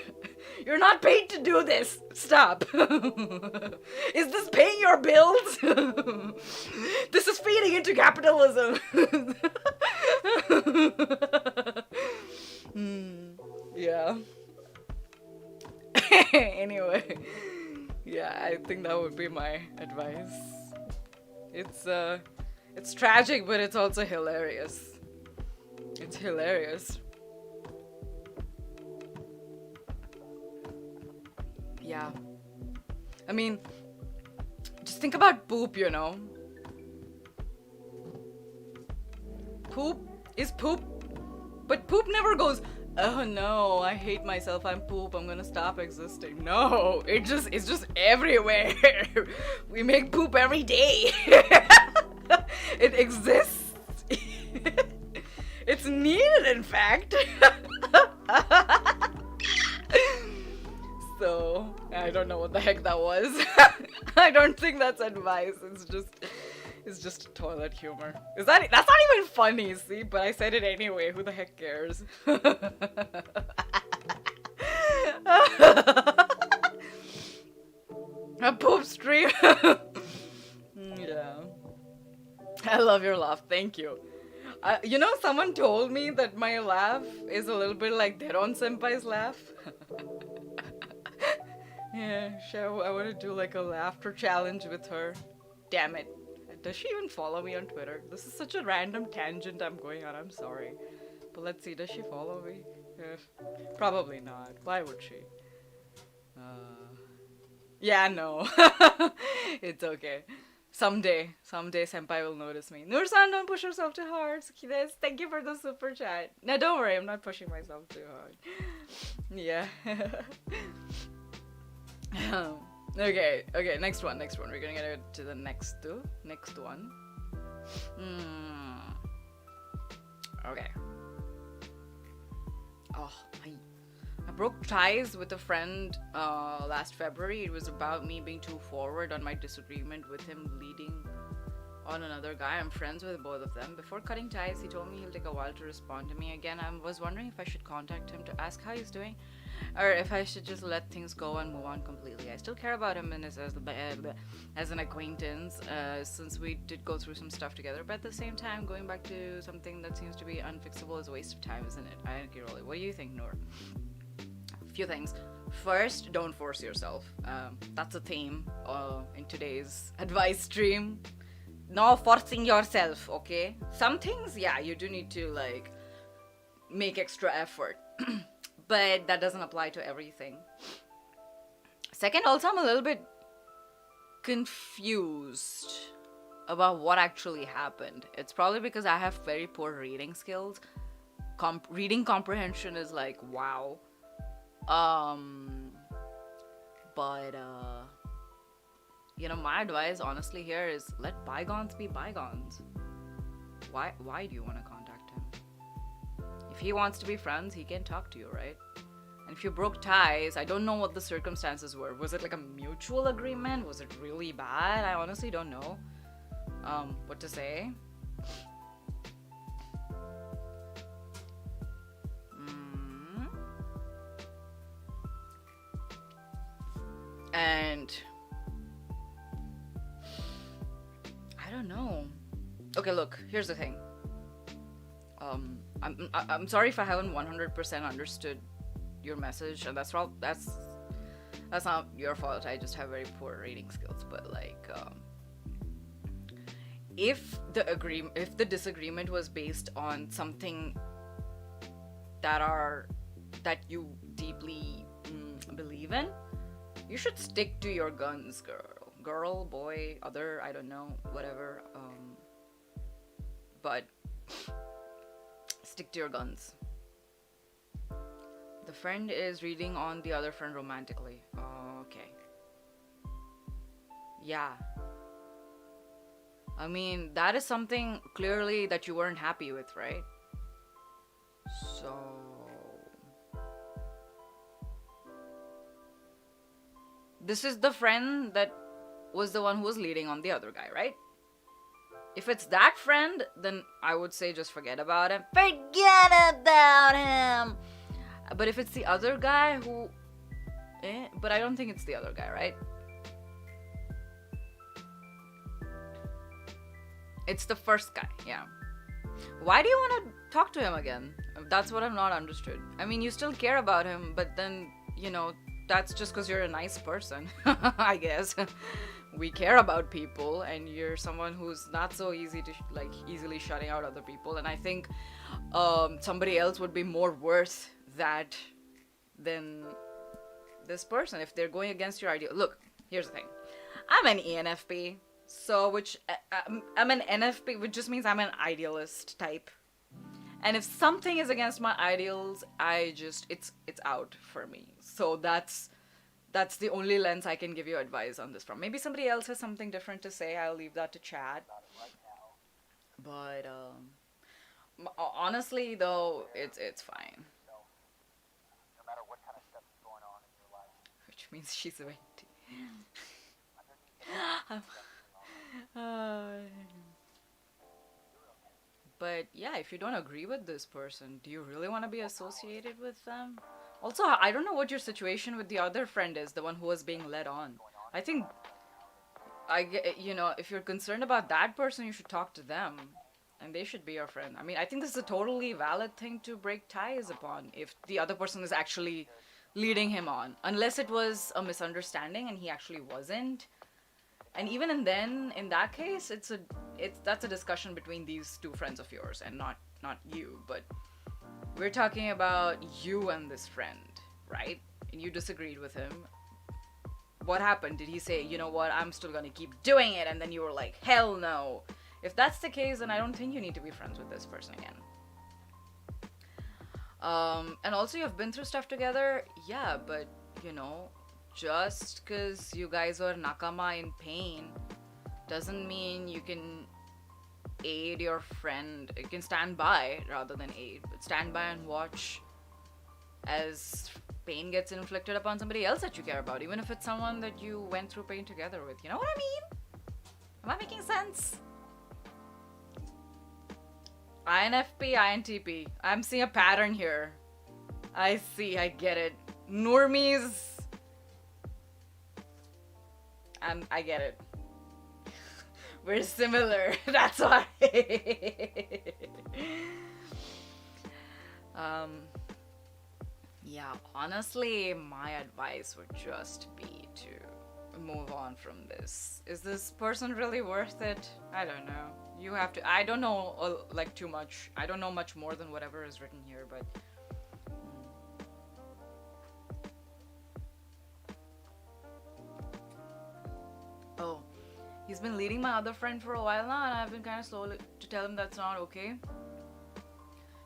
You're not paid to do this. Stop. Is this paying your bills? This is feeding into capitalism. Yeah. Anyway. Yeah, I think that would be my advice. It's tragic, but it's also hilarious. It's hilarious. Yeah. I mean, just think about poop, Poop is poop, but poop never goes, oh no, I hate myself, I'm poop, I'm gonna stop existing. No, it's just everywhere. We make poop every day. It exists. It's needed, in fact. So, I don't know what the heck that was. I don't think that's advice. It's just toilet humor. That's not even funny, see? But I said it anyway. Who the heck cares? A poop stream. Yeah. I love your laugh. Thank you. You know, someone told me that my laugh is a little bit like Deron Senpai's laugh. Yeah, sure. I want to do like a laughter challenge with her. Damn it. Does she even follow me on Twitter? This is such a random tangent I'm going on. I'm sorry. But let's see. Does she follow me? Probably not. Why would she? Yeah, no. It's okay. Someday Senpai will notice me. Noor-san, don't push yourself too hard. Sukides, thank you for the super chat. No, don't worry. I'm not pushing myself too hard. Yeah. Okay, next one. We're gonna get to the next one. Okay. Oh, I broke ties with a friend last February. It was about me being too forward on my disagreement with him leading on another guy. I'm friends with both of them. Before cutting ties, he told me he'll take a while to respond to me again. I was wondering if I should contact him to ask how he's doing, or if I should just let things go and move on completely. I still care about him and as an acquaintance, since we did go through some stuff together, but at the same time, going back to something that seems to be unfixable is a waste of time, isn't it? I agree, really. What do you think, Noor? Few things. First, don't force yourself. That's a theme in today's advice stream. No forcing yourself, okay? Some things, yeah, you do need to like make extra effort. But that doesn't apply to everything. Second, also, I'm a little bit confused about what actually happened. It's probably because I have very poor reading skills. Reading comprehension is like, wow. But you know, my advice honestly here is let bygones be bygones. Why do you want to contact him? If he wants to be friends, he can talk to you, right? And if you broke ties, I don't know what the circumstances were. Was it like a mutual agreement? Was it really bad? I honestly don't know what to say. And I don't know. Okay, look, here's the thing. I'm sorry if I haven't 100% understood your message, and that's not your fault. I just have very poor reading skills. But like, if the disagreement was based on something that you deeply believe in, you should stick to your guns, girl, boy, other, I don't know, whatever. But stick to your guns. The friend is reading on the other friend romantically. Okay. Yeah. I mean, that is something clearly that you weren't happy with, right? So this is the friend that was the one who was leading on the other guy, right? If it's that friend, then I would say just forget about him. Forget about him! But if it's the other guy who... but I don't think it's the other guy, right? It's the first guy, yeah. Why do you want to talk to him again? That's what I've not understood. I mean, you still care about him, but then, you know, that's just because you're a nice person, I guess. We care about people, and you're someone who's not so easy to easily shutting out other people. And I think somebody else would be more worth that than this person if they're going against your idea. Look, here's the thing. I'm an ENFP, so I'm an NFP, which just means I'm an idealist type. And if something is against my ideals, it's out for me. So that's the only lens I can give you advice on this from. Maybe somebody else has something different to say. I'll leave that to chat. But honestly, though, it's fine. No matter what kind of stuff is going on in your life. which means she's 20. But yeah, if you don't agree with this person, do you really want to be associated with them? Also, I don't know what your situation with the other friend is, the one who was being led on. I think, if you're concerned about that person, you should talk to them. And they should be your friend. I mean, I think this is a totally valid thing to break ties upon if the other person is actually leading him on. Unless it was a misunderstanding and he actually wasn't. And even in that case, that's a discussion between these two friends of yours and not you. But we're talking about you and this friend, right? And you disagreed with him. What happened? Did he say, you know what, I'm still gonna keep doing it? And then you were like, hell no. If that's the case, then I don't think you need to be friends with this person again. And also, you've been through stuff together. Yeah, but, just because you guys were nakama in pain doesn't mean you can aid your friend. You can stand by rather than aid. But stand by and watch as pain gets inflicted upon somebody else that you care about, even if it's someone that you went through pain together with. You know what I mean? Am I making sense? INFP, INTP. I'm seeing a pattern here. I get it. Normies. I get it. We're similar. That's why. Yeah, honestly, my advice would just be to move on from this. Is this person really worth it? I don't know. You have to. I don't know too much. I don't know much more than whatever is written here, but oh, he's been leading my other friend for a while now, and I've been kind of slow to tell him that's not okay.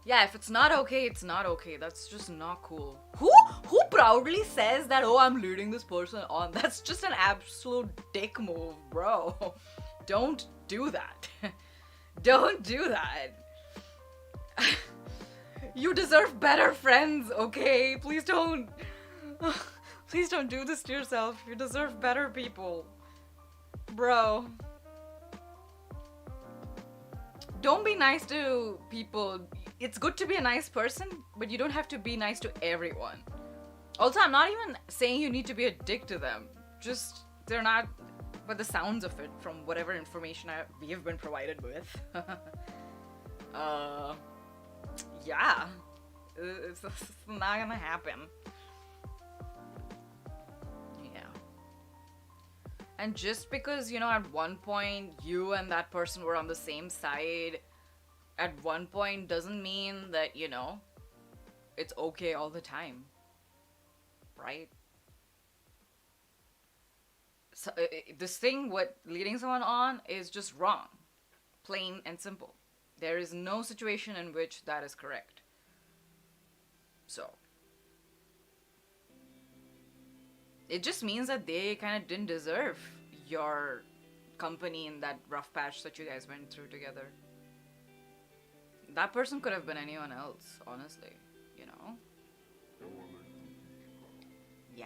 Yeah, if it's not okay, it's not okay. That's just not cool. Who proudly says that, oh, I'm leading this person on? That's just an absolute dick move, bro. Don't do that. Don't do that. You deserve better friends, okay? Please don't do this to yourself. You deserve better people. Bro. Don't be nice to people. It's good to be a nice person, but you don't have to be nice to everyone. Also, I'm not even saying you need to be a dick to them. Just, they're not, but the sounds of it from whatever information we have been provided with. Yeah. It's not gonna happen. Yeah. And just because, at one point you and that person were on the same side at one point doesn't mean that, it's okay all the time. Right? So, this thing with leading someone on is just wrong. Plain and simple. There is no situation in which that is correct. So, it just means that they kind of didn't deserve your company in that rough patch that you guys went through together. That person could have been anyone else, honestly, Yeah.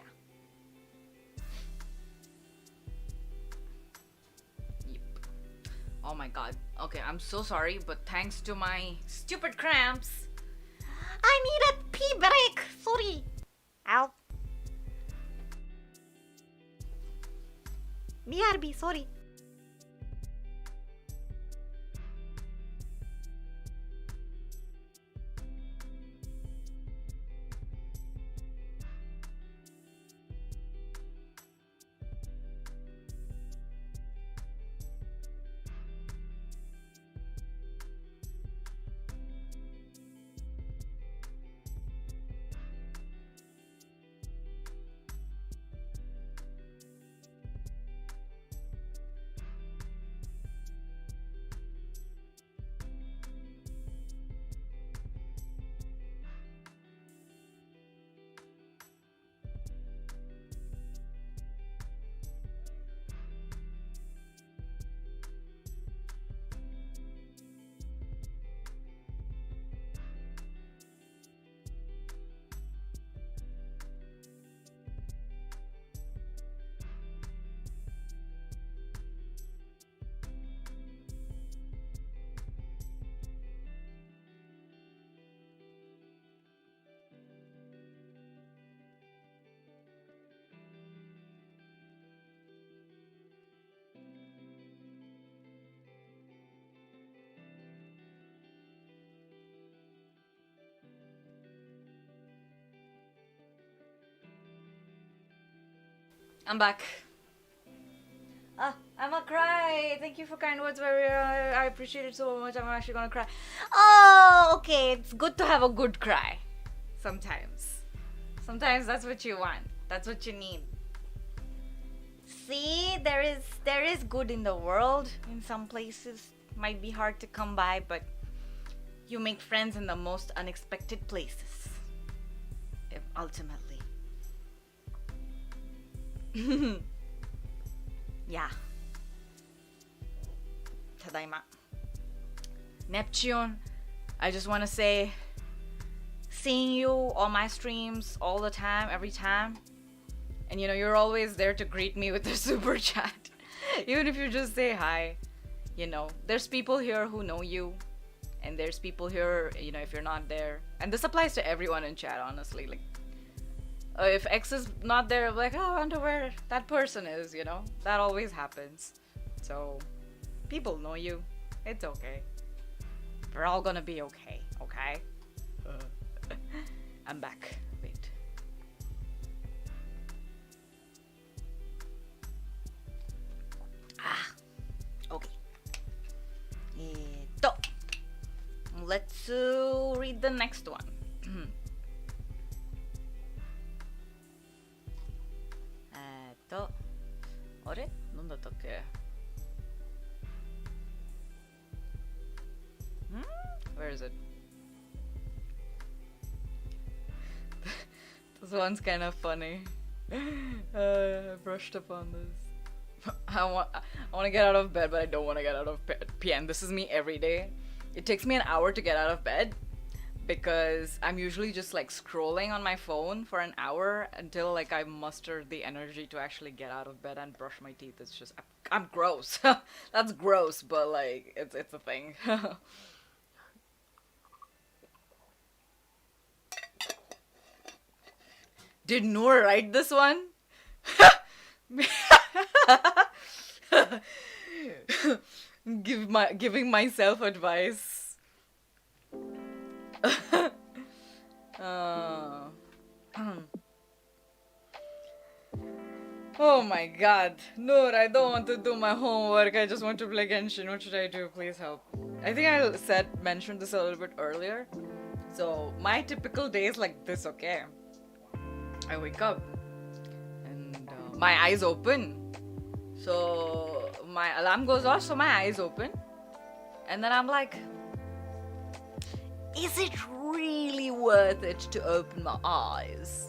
Yep. Oh my god. Okay, I'm so sorry, but thanks to my stupid cramps, I need a pee break. Sorry. Ow. BRB, sorry. I'm back. I'm gonna cry. Thank you for kind words, I appreciate it so much. I'm actually gonna cry. Oh, okay. It's good to have a good cry. Sometimes that's what you want. That's what you need. See, there is good in the world. In some places, might be hard to come by, but you make friends in the most unexpected places. Ultimately. Yeah. Tadaima. Neptune, I just want to say, seeing you on my streams all the time, every time, and you're always there to greet me with a super chat. Even if you just say hi, there's people here who know you, and there's people here, if you're not there. And this applies to everyone in chat, honestly. Like, if X is not there, I'm like, oh, I wonder where that person is, That always happens. So, people know you. It's okay. We're all gonna be okay, okay? I'm back. Wait. Okay. Let's read the next one. あれ？なんだったっけ? Where is it? This one's kind of funny. I brushed up on this. I want to get out of bed, but I don't want to get out of bed. PM, this is me every day. It takes me an hour to get out of bed because I'm usually just like scrolling on my phone for an hour until like I muster the energy to actually get out of bed and brush my teeth. It's just I'm gross. That's gross, but like it's a thing. Did Noor write this one? Giving myself advice. Oh my god. Noor, I don't want to do my homework. I just want to play Genshin. What should I do? Please help. I think I mentioned this a little bit earlier. So, my typical day is like this, okay? I wake up and my eyes open. So, my alarm goes off, so my eyes open. And then I'm like, is it really worth it to open my eyes?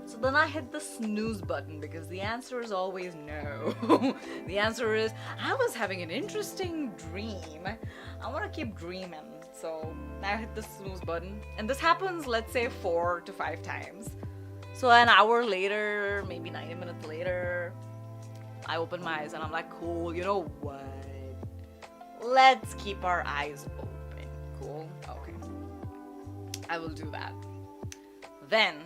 So then I hit the snooze button because the answer is always no. The answer is, I was having an interesting dream. I want to keep dreaming. So I hit the snooze button. And this happens, let's say, 4 to 5 times. So an hour later, maybe 90 minutes later, I open my eyes and I'm like, cool, you know what? Let's keep our eyes open. Cool? Okay. I will do that. Then,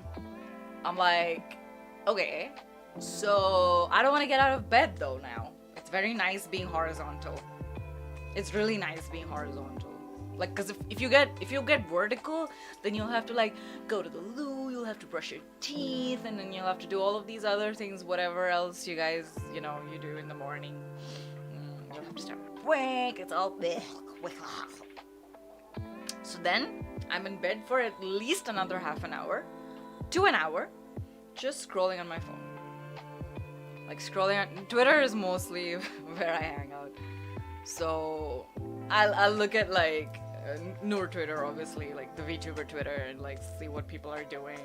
I'm like, okay, so I don't want to get out of bed though now. It's very nice being horizontal. It's really nice being horizontal. Like, cause if you get vertical, then you'll have to like go to the loo, you'll have to brush your teeth, and then you'll have to do all of these other things, whatever else you guys, you do in the morning. You'll have to start work, it's all big. So then, I'm in bed for at least another half an hour to an hour, just scrolling on my phone. Like scrolling on Twitter is mostly where I hang out. So I'll look at like Noor Twitter, obviously, like the VTuber Twitter, and like see what people are doing,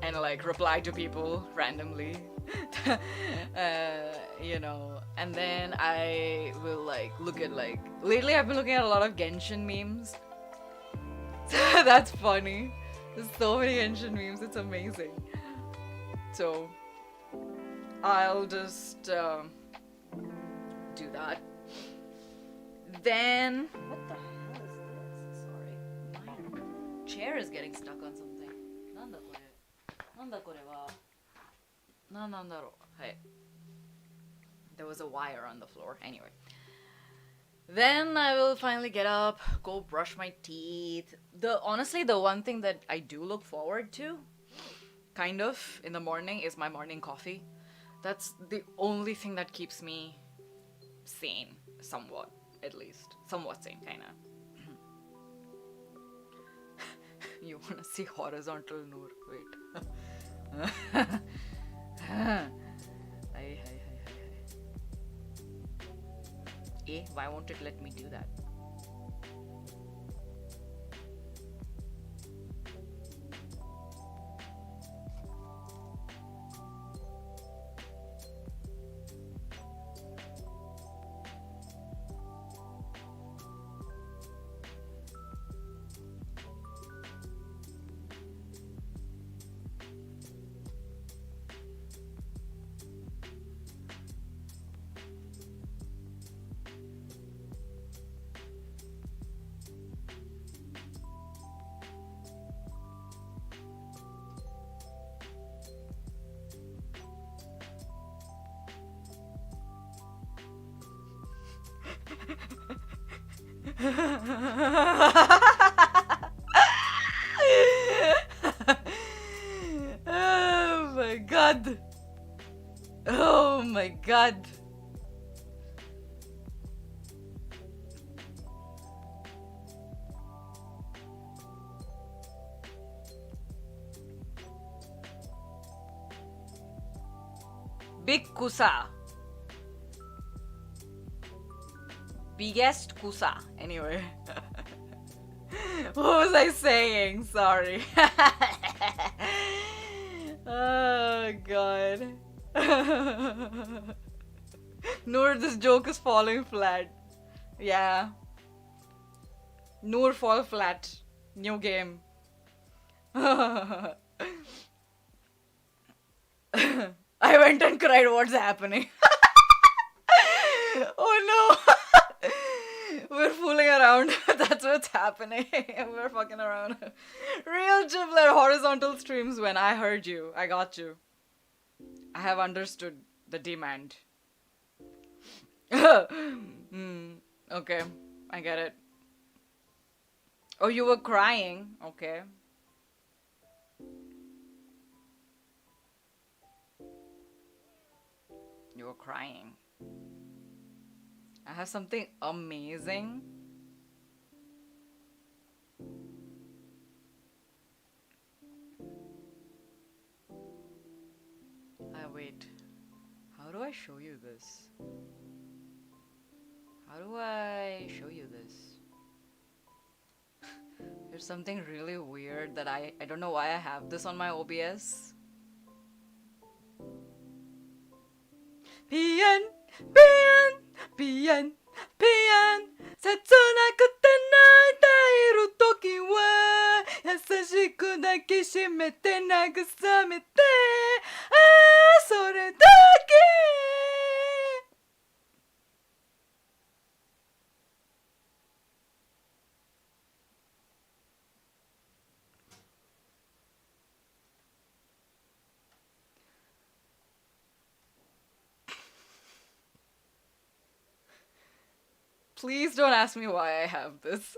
and like reply to people randomly, and then I will like look at like lately I've been looking at a lot of Genshin memes. That's funny. There's so many Genshin memes. It's amazing. So I'll just do that. Then what the hell is this? Sorry, my chair is getting stuck on something. なんだこれ? なんだこれは? なんだろう? はい. There was a wire on the floor. Anyway. Then I will finally get up, go brush my teeth. Honestly, the one thing that I do look forward to, kind of, in the morning is my morning coffee. That's the only thing that keeps me sane, somewhat, at least. Somewhat sane, kinda. You wanna see horizontal, Noor? Wait. Why won't it let me do that? Oh my god. Oh my god. Big kusa. Biggest kusa. Anyway. What was I saying? Sorry. Oh god. Noor, this joke is falling flat. Yeah. Noor fall flat. New game. I went and cried. What's happening? Oh no. We're fooling around. That's what's happening. We're fucking around. Real Ghibli horizontal streams when I heard you. I got you. I have understood the demand. Okay. I get it. Oh, you were crying. Okay. You were crying. I have something amazing. Wait. How do I show you this? How do I show you this? There's something really weird that I don't know why I have this on my OBS. Pian, pian, pian, pian. 切なくて泣いている時は優しく抱きしめて慰めてああそれだけ Please don't ask me why I have this.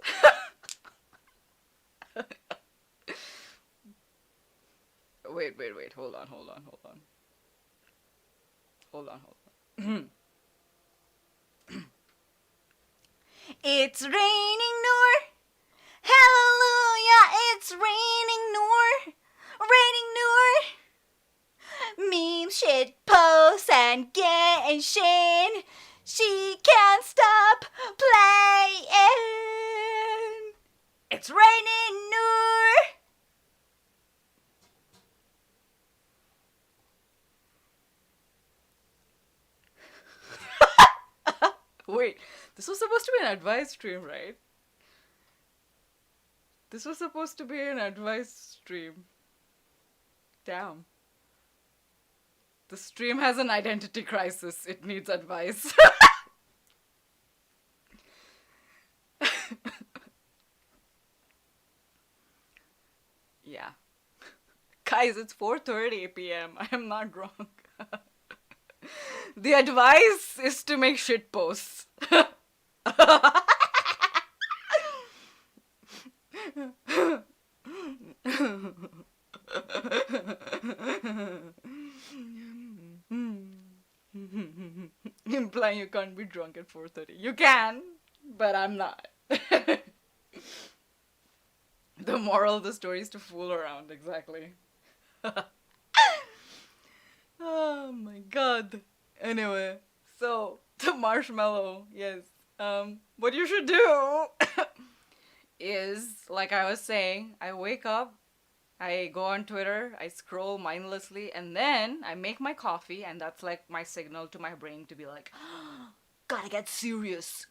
Wait. Hold on. It's raining, Noor. Hallelujah, it's raining, Noor. Raining, Noor. Meme shit posts and Genshin. She can't stop playing. It's raining, Noor. Wait, this was supposed to be an advice stream, right? This was supposed to be an advice stream. Damn. The stream has an identity crisis. It needs advice. Yeah. Guys, it's 4:30 p.m. I am not wrong. The advice is to make shit posts. Implying you can't be drunk at 4:30. You can, but I'm not. The moral of the story is to fool around, exactly. Oh my god. Anyway, so the marshmallow, yes. What you should do is, like I was saying, I wake up, I go on Twitter, I scroll mindlessly, and then I make my coffee, and that's like my signal to my brain to be like, gotta get serious,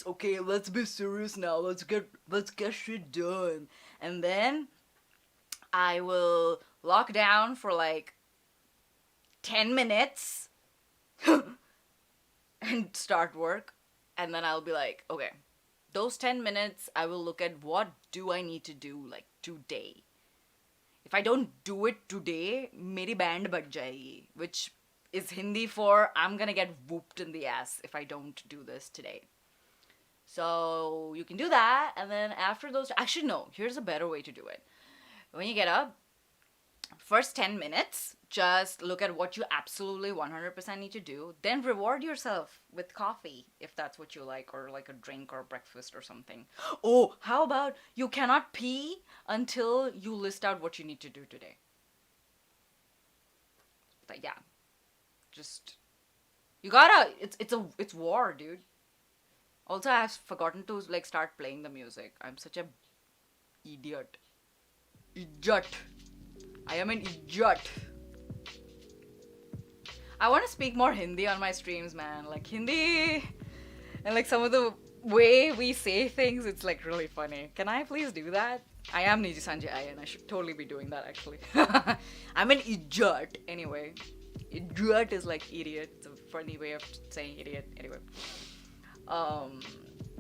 okay, let's be serious now, let's get shit done. And then I will lock down for like 10 minutes and start work, and then I'll be like, okay, those 10 minutes I will look at what do I need to do like today. If I don't do it today, meri band baj jayegi, which is Hindi for I'm gonna get whooped in the ass if I don't do this today. So you can do that, and then after those, actually no, here's a better way to do it. When you get up, first 10 minutes, just look at what you absolutely 100% need to do. Then reward yourself with coffee, if that's what you like, or like a drink or breakfast or something. Oh, how about you cannot pee until you list out what you need to do today. But yeah, just, you gotta, it's war, dude. Also, I've forgotten to like start playing the music. I'm such a idiot. I am an idiot. I want to speak more Hindi on my streams, man. Like Hindi and like some of the way we say things, it's like really funny. Can I please do that? I am NIJISANJI IN. I should totally be doing that actually. I'm an idiot. Anyway, idiot is like idiot. It's a funny way of saying idiot. Anyway,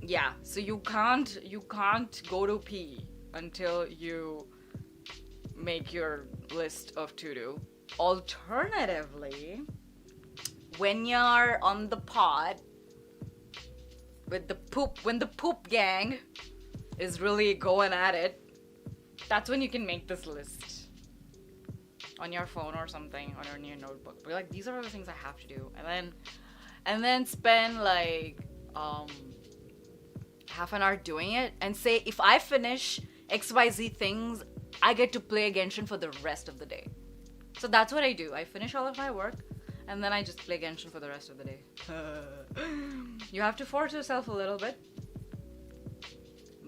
yeah. So you can't go to pee until you make your list of to-do. Alternatively, when you're on the pod with the poop, when the poop gang is really going at it, that's when you can make this list on your phone or something, or on your notebook. But like, these are the things I have to do, and then spend like half an hour doing it, and say if I finish XYZ things, I get to play Genshin for the rest of the day. So that's what I do. I finish all of my work, and then I just play Genshin for the rest of the day. You have to force yourself a little bit.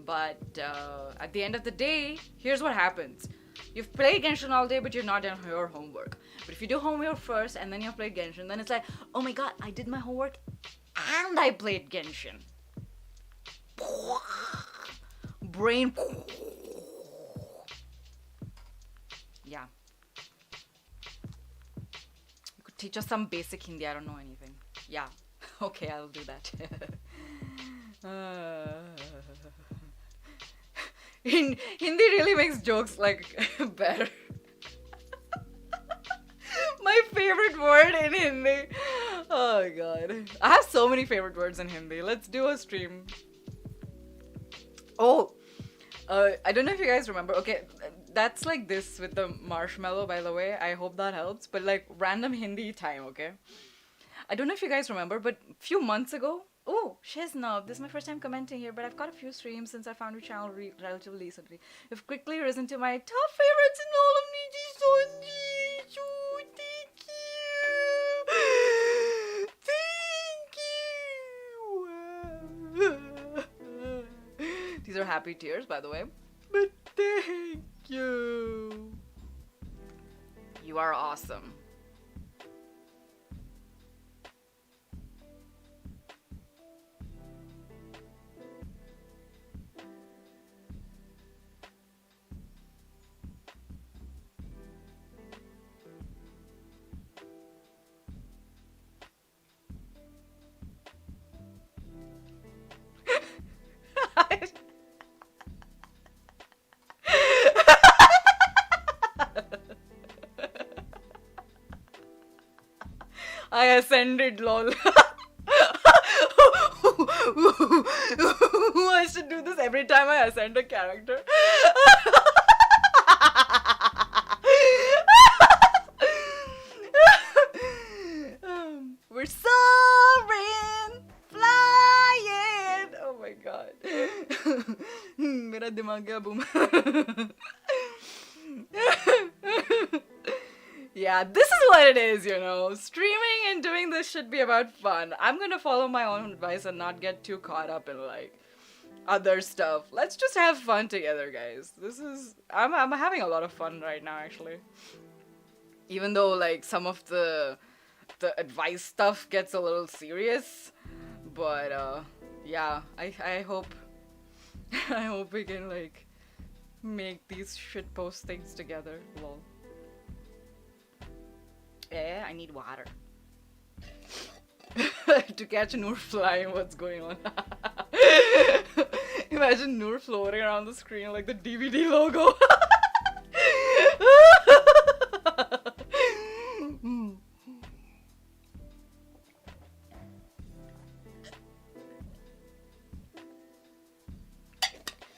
But at the end of the day, here's what happens. You've played Genshin all day, but you're not done your homework. But if you do homework first, and then you play Genshin, then it's like, oh my god, I did my homework, and I played Genshin. Brain. Yeah. You could teach us some basic Hindi. I don't know anything. Yeah. Okay, I'll do that. Hindi really makes jokes like better. My favorite word in Hindi. Oh my god. I have so many favorite words in Hindi. Let's do a stream. Oh, I don't know if you guys remember. Okay, that's like this with the marshmallow, by the way. I hope that helps. But like random Hindi time, okay? I don't know if you guys remember, but a few months ago. Oh, Shiznab, this is my first time commenting here, but I've got a few streams since I found your channel relatively recently. You've quickly risen to my top favorites in all of NIJISANJI. Thank you. These are happy tears, by the way. But thank you. You are awesome. I ascended, lol. I should do this every time I ascend a character. दिमाग गया boom. Yeah, this is what it is, you know. Streaming and doing this should be about fun. I'm gonna follow my own advice and not get too caught up in like other stuff. Let's just have fun together, guys. I'm having a lot of fun right now, actually. Even though like some of the advice stuff gets a little serious, but yeah, I hope I hope we can like make these shitpost things together. Lol. Yeah, I need water. To catch Noor flying, what's going on? Imagine Noor floating around the screen like the DVD logo.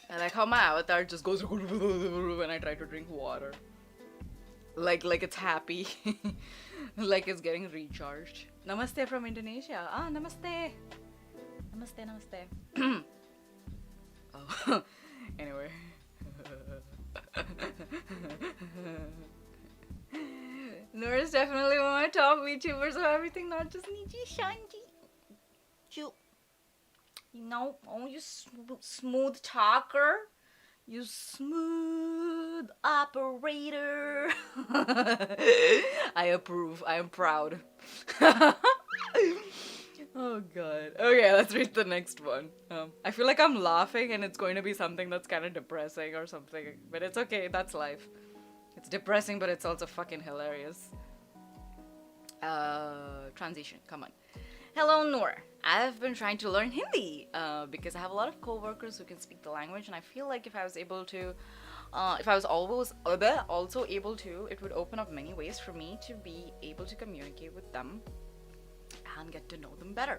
I like how my avatar just goes when I try to drink water. Like it's happy. Like it's getting recharged. Namaste from Indonesia. Ah, namaste. Namaste. Oh. Anyway. Noor is definitely one of my top VTubers of everything, not just NIJISANJI. You know, oh, you smooth talker. You smooth operator. I approve. I am proud. Oh god. Okay, let's read the next one. I feel like I'm laughing and it's going to be something that's kind of depressing or something. But it's okay, that's life. It's depressing, but it's also fucking hilarious. Transition, come on. Hello, Noor. I've been trying to learn Hindi because I have a lot of co-workers who can speak the language, and I feel like if I was also able to, it would open up many ways for me to be able to communicate with them and get to know them better.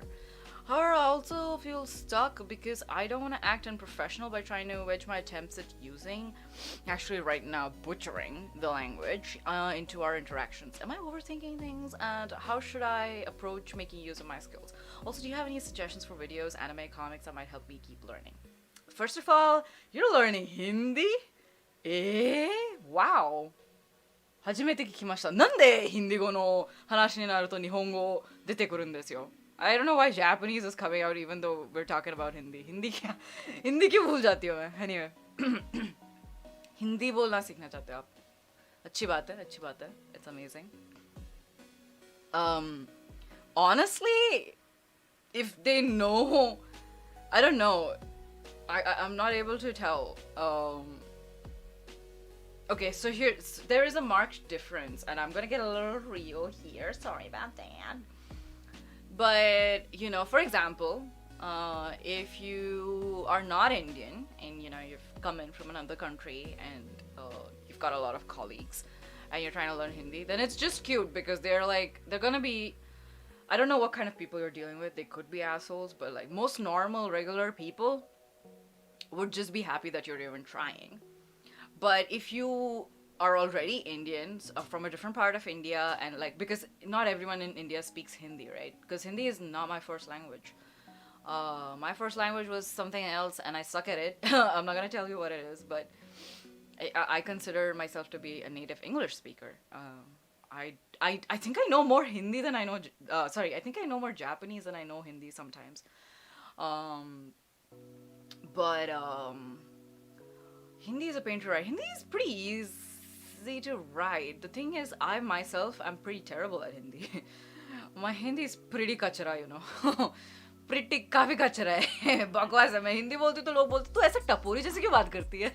However, I also feel stuck because I don't want to act unprofessional by trying to wedge my attempts at actually right now, butchering the language into our interactions. Am I overthinking things? And how should I approach making use of my skills? Also, do you have any suggestions for videos, anime, comics that might help me keep learning? First of all, you're learning Hindi? Wow. 初めて聞きました。なんでヒンディ語の話になると日本語出てくるんですよ。I don't know why Japanese is coming out even though we're talking about Hindi. Hindi क्यों भूल जाती हूँ मैं? Anyway, Hindi बोलना सीखना चाहते हो आप? अच्छी बात है. It's amazing. Honestly, if they know, I don't know. I'm not able to tell. Okay, so there is a marked difference, and I'm gonna get a little real here. Sorry about that. But, you know, for example, if you are not Indian and, you know, you've come in from another country and you've got a lot of colleagues and you're trying to learn Hindi, then it's just cute because they're gonna be, I don't know what kind of people you're dealing with. They could be assholes, but like most normal, regular people would just be happy that you're even trying. But if you are already Indians from a different part of India, and like, because not everyone in India speaks Hindi, right? Because Hindi is not my first language. My first language was something else and I suck at it. I'm not gonna tell you what it is, but I consider myself to be a native English speaker. I think I know more Hindi than I know, I think I know more Japanese than I know Hindi sometimes. But Hindi is a pain to write. Hindi is pretty easy to write. The thing is, I myself am pretty terrible at Hindi. My Hindi is pretty kachara, you know. Pretty काफी कचरा है. बकवास है. मैं हिंदी बोलती तो लोग बोलते तू ऐसा टपोरी जैसे क्यों बात करती है?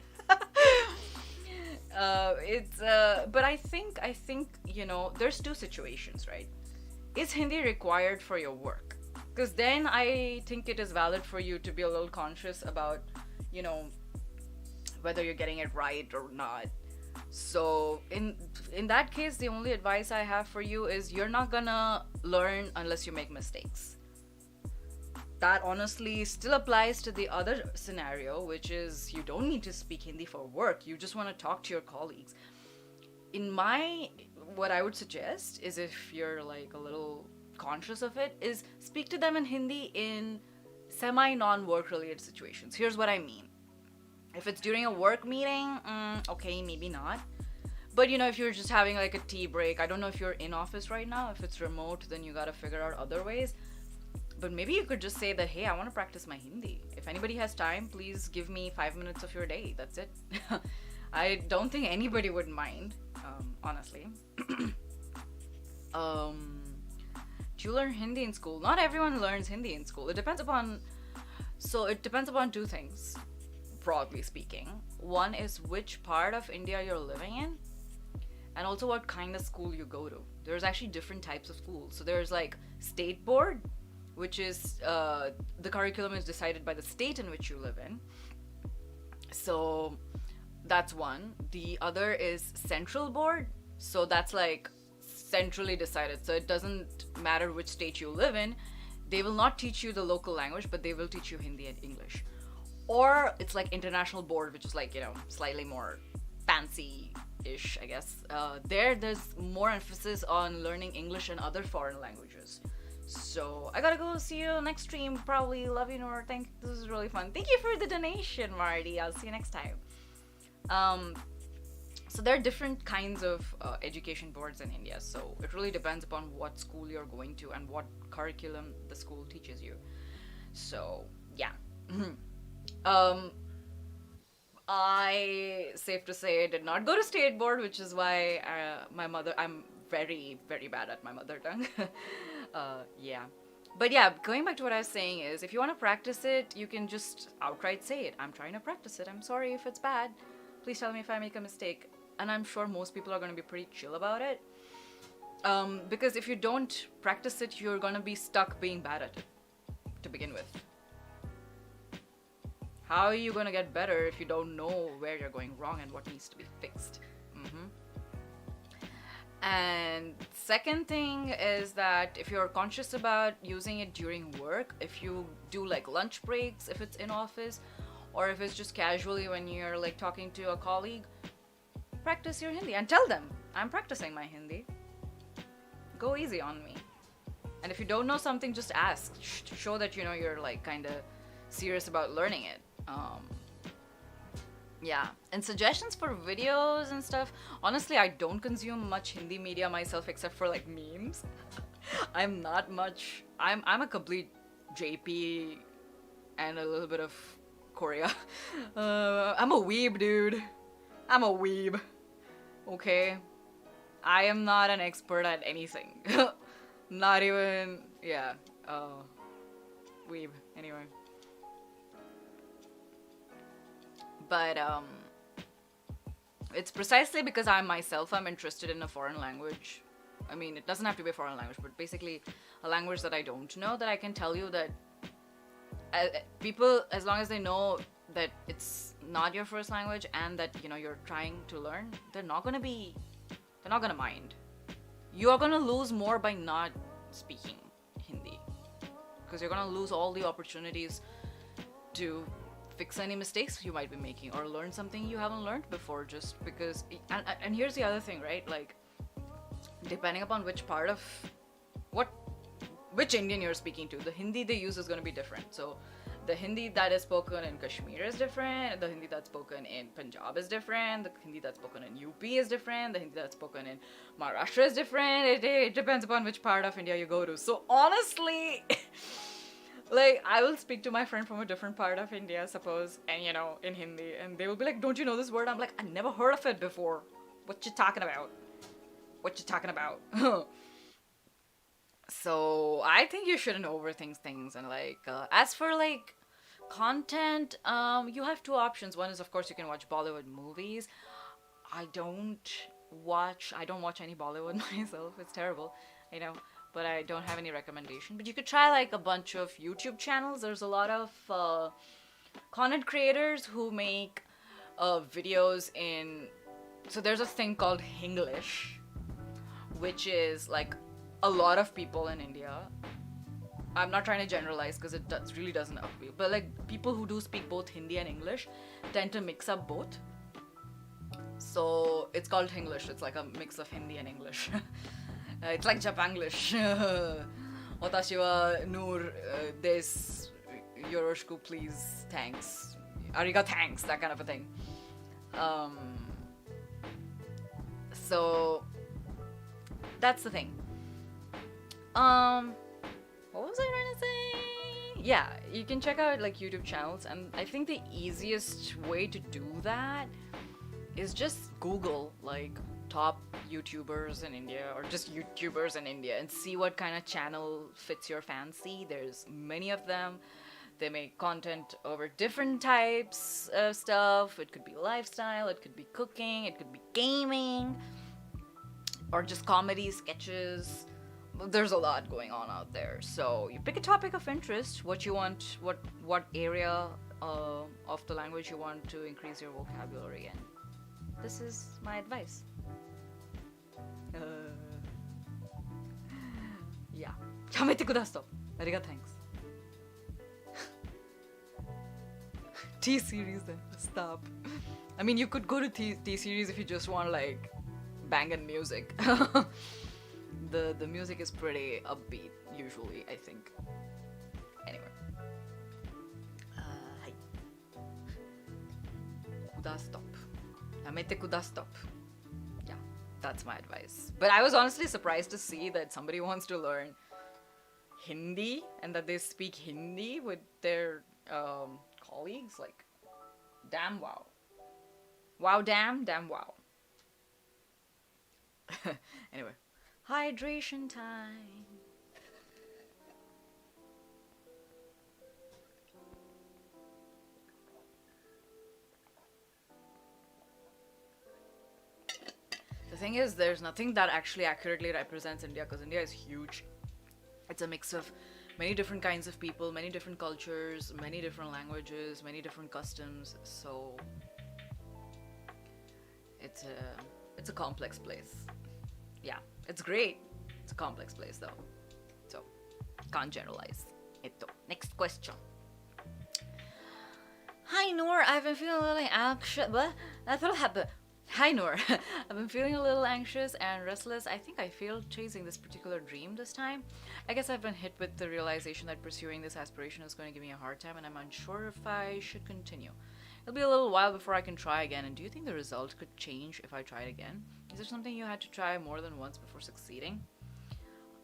But I think you know, there's two situations, right? Is Hindi required for your work? Because then I think it is valid for you to be a little conscious about, you know, whether you're getting it right or not. So in that case, the only advice I have for you is you're not gonna learn unless you make mistakes. That honestly still applies to the other scenario, which is you don't need to speak Hindi for work. You just want to talk to your colleagues. What I would suggest is, if you're like a little conscious of it, is speak to them in Hindi in semi non-work related situations. Here's what I mean. If it's during a work meeting, okay, maybe not. But if you're just having like a tea break, I don't know if you're in office right now. If it's remote, then you gotta figure out other ways. But maybe you could just say that, hey, I want to practice my Hindi. If anybody has time, please give me 5 minutes of your day. That's it. I don't think anybody would mind, honestly. Do you learn Hindi in school? Not everyone learns Hindi in school. It depends upon two things, broadly speaking. One is which part of India you're living in, and also what kind of school you go to. There's actually different types of schools. So there's like state board, which is the curriculum is decided by the state in which you live in. So that's one. The other is central board. So that's like centrally decided. So it doesn't matter which state you live in. They will not teach you the local language, but they will teach you Hindi and English. Or it's like international board, which is like, slightly more fancy-ish, I guess. There's more emphasis on learning English and other foreign languages. So I gotta go. See you next stream. Probably. Love you, Noor. This was really fun. Thank you for the donation, Marty. I'll see you next time. So there are different kinds of education boards in India. So it really depends upon what school you're going to and what curriculum the school teaches you. So yeah. I, safe to say, did not go to state board, which is why I'm very, very bad at my mother tongue. Yeah. But yeah, going back to what I was saying is, if you want to practice it, you can just outright say it. I'm trying to practice it. I'm sorry if it's bad. Please tell me if I make a mistake. And I'm sure most people are going to be pretty chill about it. Because if you don't practice it, you're going to be stuck being bad at it to begin with. How are you going to get better if you don't know where you're going wrong and what needs to be fixed? And second thing is that if you're conscious about using it during work, if you do like lunch breaks, if it's in office, or if it's just casually when you're like talking to a colleague, practice your Hindi and tell them, I'm practicing my Hindi. Go easy on me. And if you don't know something, just ask. Show that you're like kind of serious about learning it. Yeah, and suggestions for videos and stuff. Honestly, I don't consume much Hindi media myself except for like memes. I'm not much. I'm a complete JP and a little bit of Korea. I'm a weeb, dude. I'm a weeb. Okay? I am not an expert at anything. Not even, yeah. Weeb. Anyway. But it's precisely because I'm interested in a foreign language. I mean, it doesn't have to be a foreign language, but basically a language that I don't know, that I can tell you that people, as long as they know that it's not your first language and that you're trying to learn, they're not gonna mind. You are gonna lose more by not speaking Hindi, because you're gonna lose all the opportunities to fix any mistakes you might be making or learn something you haven't learned before, just because. And here's the other thing, right? Like, depending upon which Indian you're speaking to, the Hindi they use is going to be different. So the Hindi that is spoken in Kashmir is different, the Hindi that's spoken in Punjab is different, the Hindi that's spoken in UP is different, the Hindi that's spoken in Maharashtra is different. It depends upon which part of India you go to. So honestly, like, I will speak to my friend from a different part of India, suppose, and in Hindi, and they will be like, don't you know this word? I'm like, I never heard of it before. What you talking about? So I think you shouldn't overthink things. And like, as for like content, you have two options. One is, of course, you can watch Bollywood movies. I don't watch any Bollywood myself. It's terrible, but I don't have any recommendation. But you could try like a bunch of YouTube channels. There's a lot of content creators who make videos in. So there's a thing called Hinglish, which is like a lot of people in India. I'm not trying to generalize because it really doesn't appeal. But like people who do speak both Hindi and English tend to mix up both. So it's called Hinglish. It's like a mix of Hindi and English. It's like Japanglish. Watashi wa Noor desu. Yoroshiku, please. Thanks. ariga thanks, that kind of a thing. So that's the thing. What was I trying to say? Yeah, you can check out like YouTube channels, and I think the easiest way to do that is just Google like top YouTubers in India, or just YouTubers in India, and see what kind of channel fits your fancy. There's many of them. They make content over different types of stuff. It could be lifestyle, it could be cooking, it could be gaming, or just comedy sketches. There's a lot going on out there. So you pick a topic of interest, what you want, what area of the language you want to increase your vocabulary in. This is my advice. Yeah. やめてください。ありがとう。Thanks. T series then. Stop. I mean, you could go to T series if you just want like banging music. The music is pretty upbeat usually, I think. Anyway. はい。くだストップ。やめてくだストップ。Yeah, that's my advice. But I was honestly surprised to see that somebody wants to learn Hindi and that they speak Hindi with their colleagues. Like, damn wow. Wow, damn wow. Anyway. Hydration time. The thing is, there's nothing that actually accurately represents India, because India is huge. It's a mix of many different kinds of people, many different cultures, many different languages, many different customs. So it's a complex place. Yeah, it's great. It's a complex place though. So, can't generalize. Next question. Hi Noor, I've been feeling a little anxious. What? That's what happened. Hi Noor, I've been feeling a little anxious and restless. I think I failed chasing this particular dream this time. I guess I've been hit with the realization that pursuing this aspiration is going to give me a hard time, and I'm unsure if I should continue. It'll be a little while before I can try again, and do you think the result could change if I tried again? Is there something you had to try more than once before succeeding?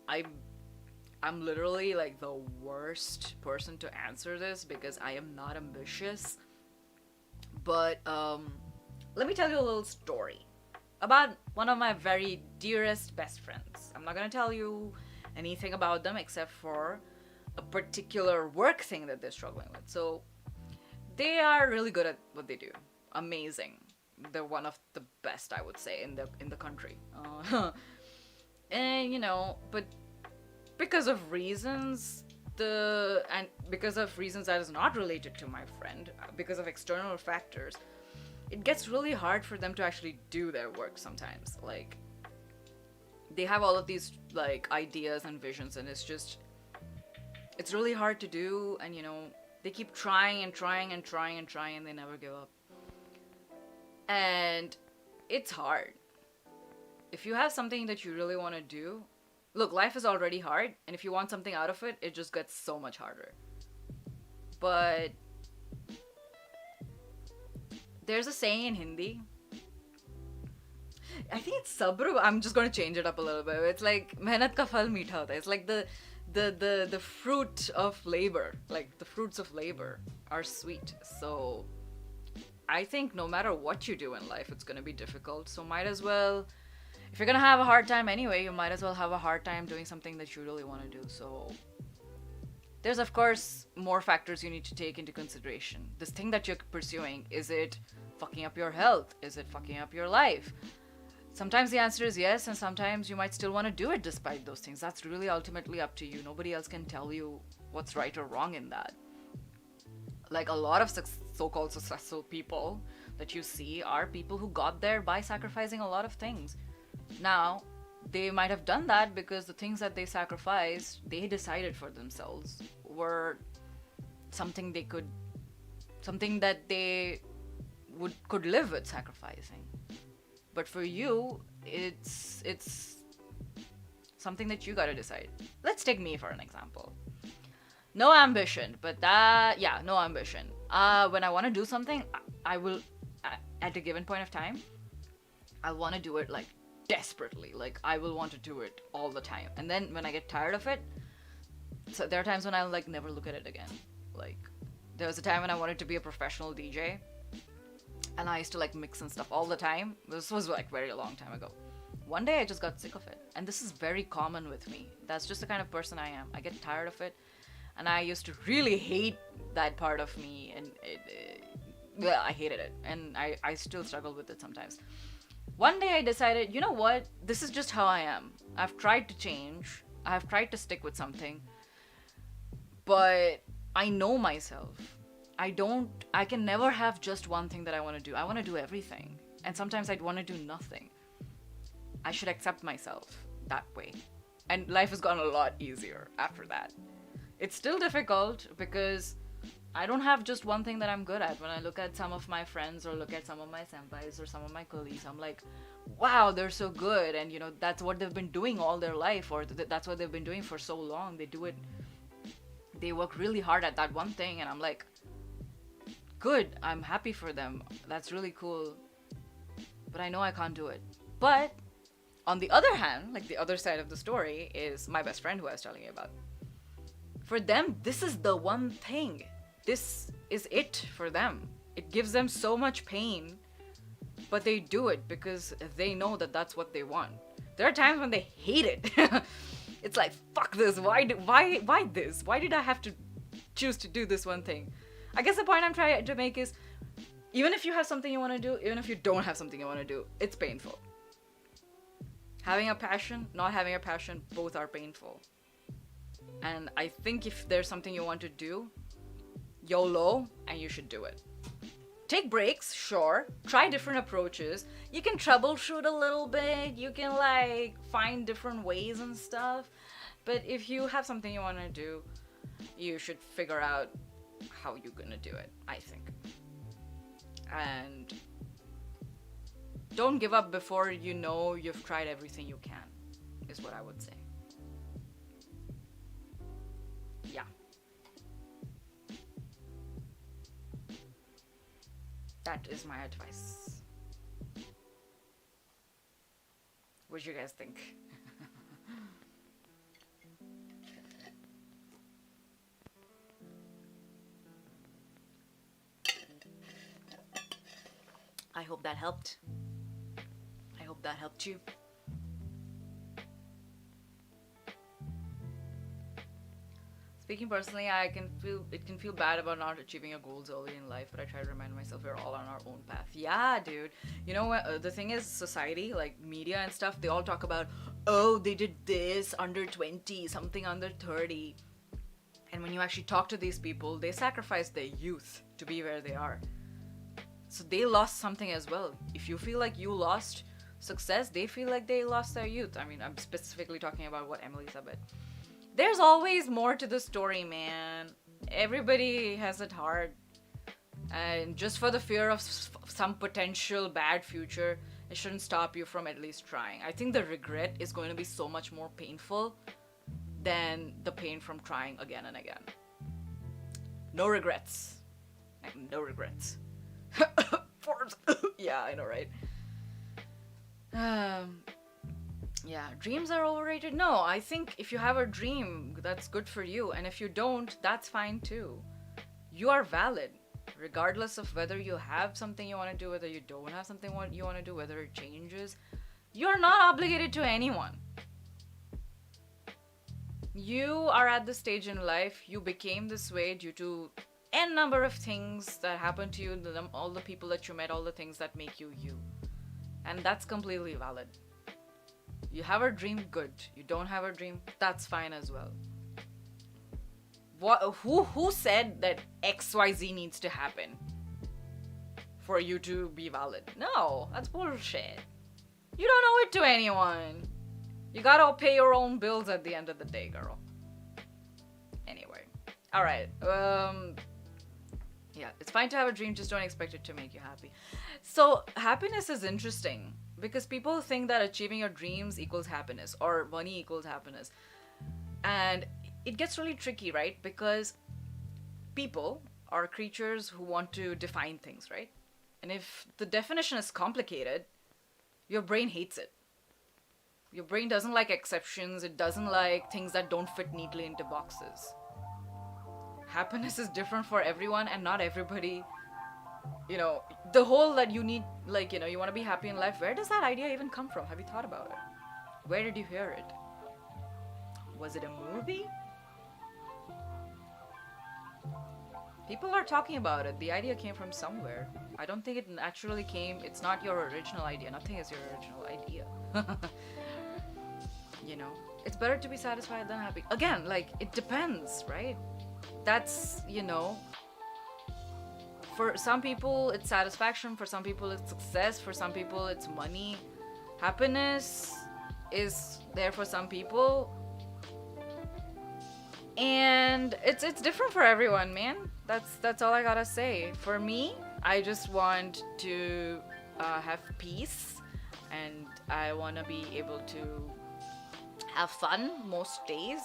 I'm literally like the worst person to answer this because I am not ambitious. But let me tell you a little story about one of my very dearest best friends. I'm not gonna tell you anything about them except for a particular work thing that they're struggling with. So they are really good at what they do. Amazing. They're one of the best, I would say, in the country. And you know, but because of reasons that is not related to my friend, because of external factors, it gets really hard for them to actually do their work sometimes. Like, they have all of these like ideas and visions, and it's really hard to do, and you know, they keep trying and trying and trying and trying, and they never give up. And it's hard. If you have something that you really want to do, look, life is already hard, and if you want something out of it, it just gets so much harder. But there's a saying in Hindi. I think it's sabr. I'm just going to change it up a little bit. It's like mehnat ka phal meetha hota hai. It's like the fruit of labor, like the fruits of labor are sweet. So I think no matter what you do in life, it's going to be difficult. So might as well, if you're going to have a hard time anyway, you might as well have a hard time doing something that you really want to do. So there's of course more factors you need to take into consideration. This thing that you're pursuing, is it fucking up your health? Is it fucking up your life? Sometimes the answer is yes, and sometimes you might still want to do it despite those things. That's really ultimately up to you. Nobody else can tell you what's right or wrong in that. Like, a lot of so-called successful people that you see are people who got there by sacrificing a lot of things. Now, they might have done that because the things that they sacrificed, they decided for themselves, were something that they could live with sacrificing. But for you, it's something that you gotta decide. Let's take me for an example. No ambition, but no ambition. When I want to do something, I will, at a given point of time, I want to do it like desperately. Like I will want to do it all the time. And then when I get tired of it, so there are times when I'll like never look at it again. Like there was a time when I wanted to be a professional DJ, and I used to like mix and stuff all the time. This was like very long time ago. One day I just got sick of it, and this is very common with me. That's just the kind of person I am. I get tired of it, and I used to really hate that part of me, and I hated it, and I still struggle with it sometimes. One day I decided, you know what? This is just how I am. I've tried to change. I've tried to stick with something, but I know myself. I can never have just one thing that I want to do. I want to do everything, and sometimes I'd want to do nothing. I should accept myself that way. And life has gotten a lot easier after that. It's still difficult because I don't have just one thing that I'm good at. When I look at some of my friends or look at some of my senpais or some of my colleagues, I'm like, wow, they're so good. And, you know, that's what they've been doing all their life, or that's what they've been doing for so long. They do it. They work really hard at that one thing. And I'm like, good. I'm happy for them. That's really cool. But I know I can't do it. But on the other hand, like the other side of the story is my best friend who I was telling you about. For them, this is the one thing. This is it for them. It gives them so much pain, but they do it because they know that that's what they want. There are times when they hate it. It's like, fuck this. Why this? Why did I have to choose to do this one thing? I guess the point I'm trying to make is, even if you have something you want to do, even if you don't have something you want to do, it's painful. Having a passion, not having a passion, both are painful. And I think if there's something you want to do, YOLO, and you should do it. Take breaks, sure. Try different approaches. You can troubleshoot a little bit. You can like find different ways and stuff. But if you have something you want to do, you should figure out how you're gonna do it, I think. And don't give up before you know you've tried everything you can, is what I would say. Yeah. That is my advice. What do you guys think? I hope that helped. I hope that helped you. Speaking personally, it can feel bad about not achieving your goals early in life, but I try to remind myself we're all on our own path. Yeah, dude. You know what? The thing is, society, like media and stuff, they all talk about, oh, they did this under 20, something under 30. And when you actually talk to these people, they sacrificed their youth to be where they are. So they lost something as well. If you feel like you lost success, they feel like they lost their youth. I mean, I'm specifically talking about what Emily said. There's always more to the story, man. Everybody has it hard. And just for the fear of some potential bad future, it shouldn't stop you from at least trying. I think the regret is going to be so much more painful than the pain from trying again and again. No regrets. Like, no regrets. Yeah, I know, right? Yeah, dreams are overrated? No, I think if you have a dream, that's good for you. And if you don't, that's fine too. You are valid. Regardless of whether you have something you want to do, whether you don't have something you want to do, whether it changes, you're not obligated to anyone. You are at the stage in life, you became this way due to n number of things that happened to you, all the people that you met, all the things that make you you. And that's completely valid. You have a dream, good. You don't have a dream, that's fine as well. Who said that XYZ needs to happen for you to be valid? No, that's bullshit. You don't owe it to anyone. You gotta pay your own bills at the end of the day, girl. Anyway, alright. Yeah, it's fine to have a dream, just don't expect it to make you happy. So, happiness is interesting because people think that achieving your dreams equals happiness or money equals happiness. And it gets really tricky, right? Because people, are creatures who want to define things, right? And if the definition is complicated, your brain hates it. Your brain doesn't like exceptions. It doesn't like things that don't fit neatly into boxes. Happiness is different for everyone, and not everybody, you know, the whole that you need, like, you know, you want to be happy in life. Where does that idea even come from? Have you thought about it? Where did you hear it? Was it a movie? People are talking about it. The idea came from somewhere. I don't think it naturally came. It's not your original idea. Nothing is your original idea. You know, it's better to be satisfied than happy. Again, like, it depends, right? That's, you know, for some people it's satisfaction, for some people it's success, for some people it's money. Happiness is there for some people, and it's different for everyone, man. That's all I gotta say. For me, I just want to have peace, and I want to be able to have fun most days,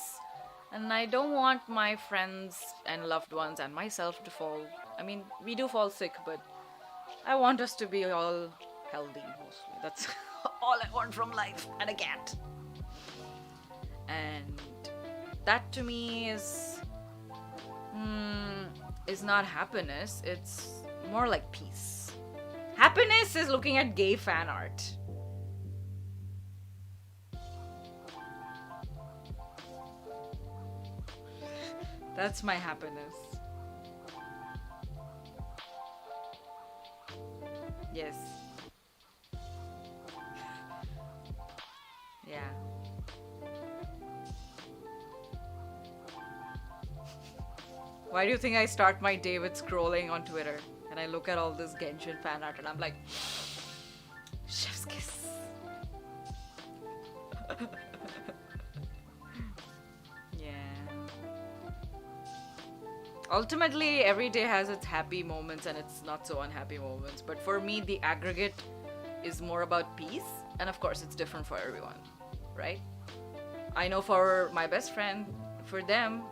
and I don't want my friends and loved ones and myself to fall. I mean, we do fall sick, but I want us to be all healthy mostly. That's all I want from life, and a cat. And that to me is not happiness. It's more like peace. Happiness is looking at gay fan art. That's my happiness. Yes. Yeah. Why do you think I start my day with scrolling on Twitter and I look at all this Genshin fan art and I'm like, chef's kiss. Yeah. Ultimately, every day has its happy moments and its not so unhappy moments. But for me, the aggregate is more about peace. And of course, it's different for everyone, right? I know for my best friend, for them,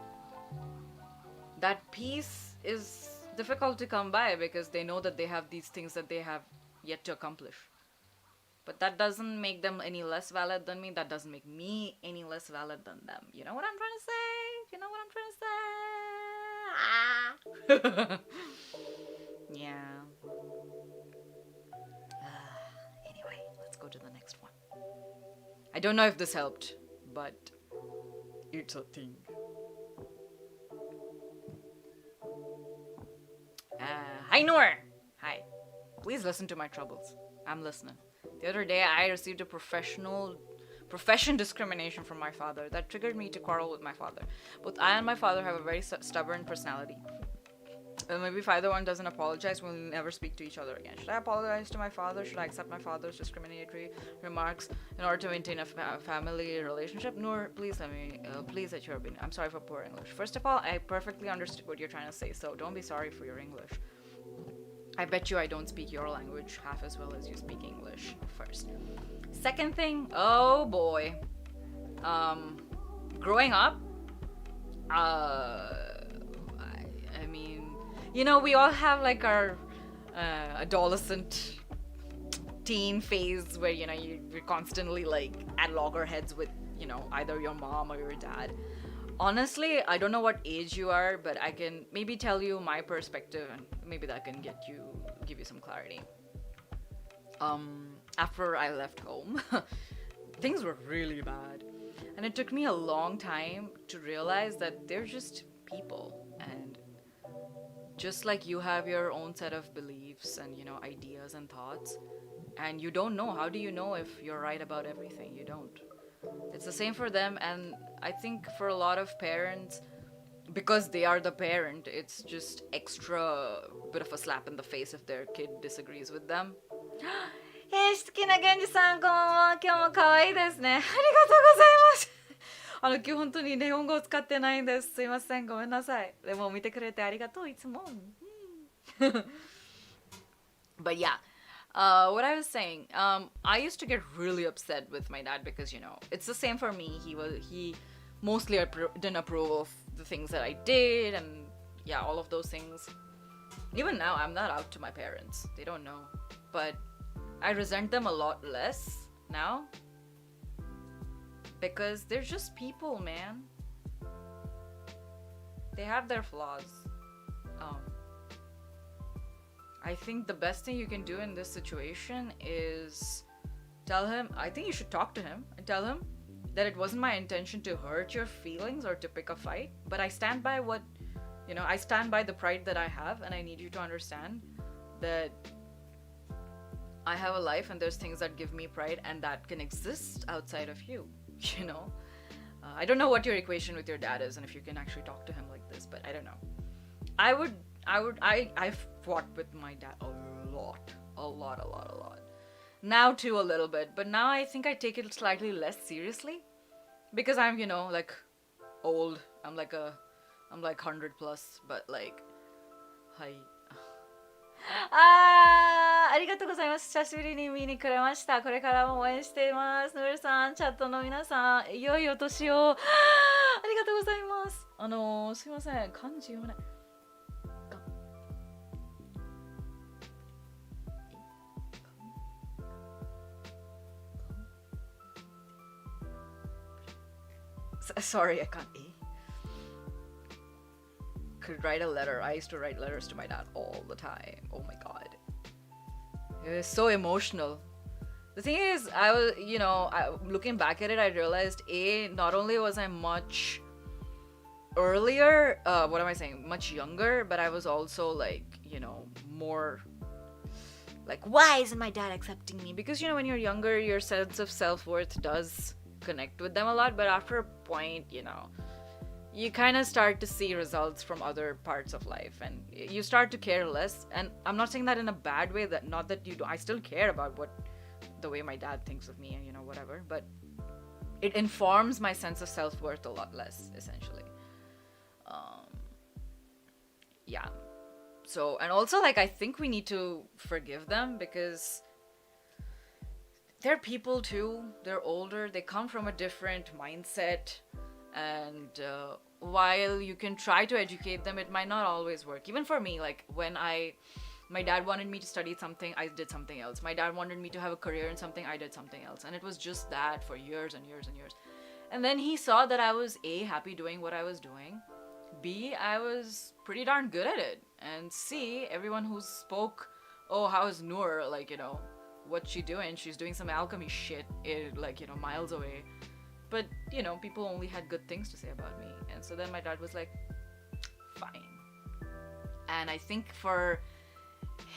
that peace is difficult to come by because they know that they have these things that they have yet to accomplish. But that doesn't make them any less valid than me. That doesn't make me any less valid than them. You know what I'm trying to say? You know what I'm trying to say? Yeah. Anyway, let's go to the next one. I don't know if this helped, but it's a thing. Hi Noor! Hi. Please listen to my troubles. I'm listening. The other day I received a profession discrimination from my father that triggered me to quarrel with my father. Both I and my father have a very stubborn personality. Maybe if either one doesn't apologize, we'll never speak to each other again. Should I apologize to my father? Should I accept my father's discriminatory remarks in order to maintain a family relationship? Noor, please let your opinion. I'm sorry for poor English. First of all, I perfectly understood what you're trying to say, so don't be sorry for your English. I bet you I don't speak your language half as well as you speak English first. Second thing, oh boy. Growing up, I mean, you know, we all have like our adolescent teen phase where, you know, you're constantly like at loggerheads with, you know, either your mom or your dad. Honestly, I don't know what age you are, but I can maybe tell you my perspective and maybe that can give you some clarity. After I left home, things were really bad. And it took me a long time to realize that they're just people. And just like you have your own set of beliefs and, you know, ideas and thoughts, and you don't know, how do you know if you're right about everything? You don't. It's the same for them, and I think for a lot of parents, because they are the parent, it's just extra bit of a slap in the face if their kid disagrees with them. 好きな源氏さんこんばんは。今日も可愛いですね。ありがとうございます。今日本当に日本語を使ってないんです。すいません。ごめんなさい。でも見てくれてありがとう。いつも。But yeah. What I was saying, I used to get really upset with my dad because, you know, it's the same for me. He mostly didn't approve of the things that I did, and yeah, all of those things. Even now, I'm not out to my parents. They don't know. But I resent them a lot less now. Because they're just people, man. They have their flaws. I think the best thing you can do in this situation is tell him, I think you should talk to him and tell him that it wasn't my intention to hurt your feelings or to pick a fight, but I stand by what, I stand by the pride that I have, and I need you to understand that I have a life and there's things that give me pride and that can exist outside of you, I don't know what your equation with your dad is and if you can actually talk to him like this, but I don't know. I've fought with my dad a lot. Now too a little bit, but now I think I take it slightly less seriously because I'm, like old. I'm like 100 plus, but like, hi. ありがとうございます。久しぶりに見に来れました。これからも応援しています。ノエルさん、チャットの皆さん、良いお年を。ありがとうございます。すいません、漢字読めない。Sorry, I can't. Could write a letter. I used to write letters to my dad all the time. Oh my god. It was so emotional. The thing is, I was, looking back at it, I realized, not only was I much earlier, much younger, but I was also like, more like, why isn't my dad accepting me? Because, when you're younger, your sense of self-worth does connect with them a lot, but after a point, you kind of start to see results from other parts of life and you start to care less. And I'm not saying that in a bad way, that not that you do, I still care about the way my dad thinks of me and whatever, but it informs my sense of self-worth a lot less, essentially. Yeah. So, and also, like, I think we need to forgive them because they're people too. They're older. They come from a different mindset. And while you can try to educate them, it might not always work. Even for me, like when my dad wanted me to study something, I did something else. My dad wanted me to have a career in something, I did something else. And it was just that for years and years and years. And then he saw that I was A, happy doing what I was doing. B, I was pretty darn good at it. And C, everyone who spoke, oh, how's Noor? Like, what's she doing? She's doing some alchemy shit, miles away. But, people only had good things to say about me. And so then my dad was like, fine. And I think for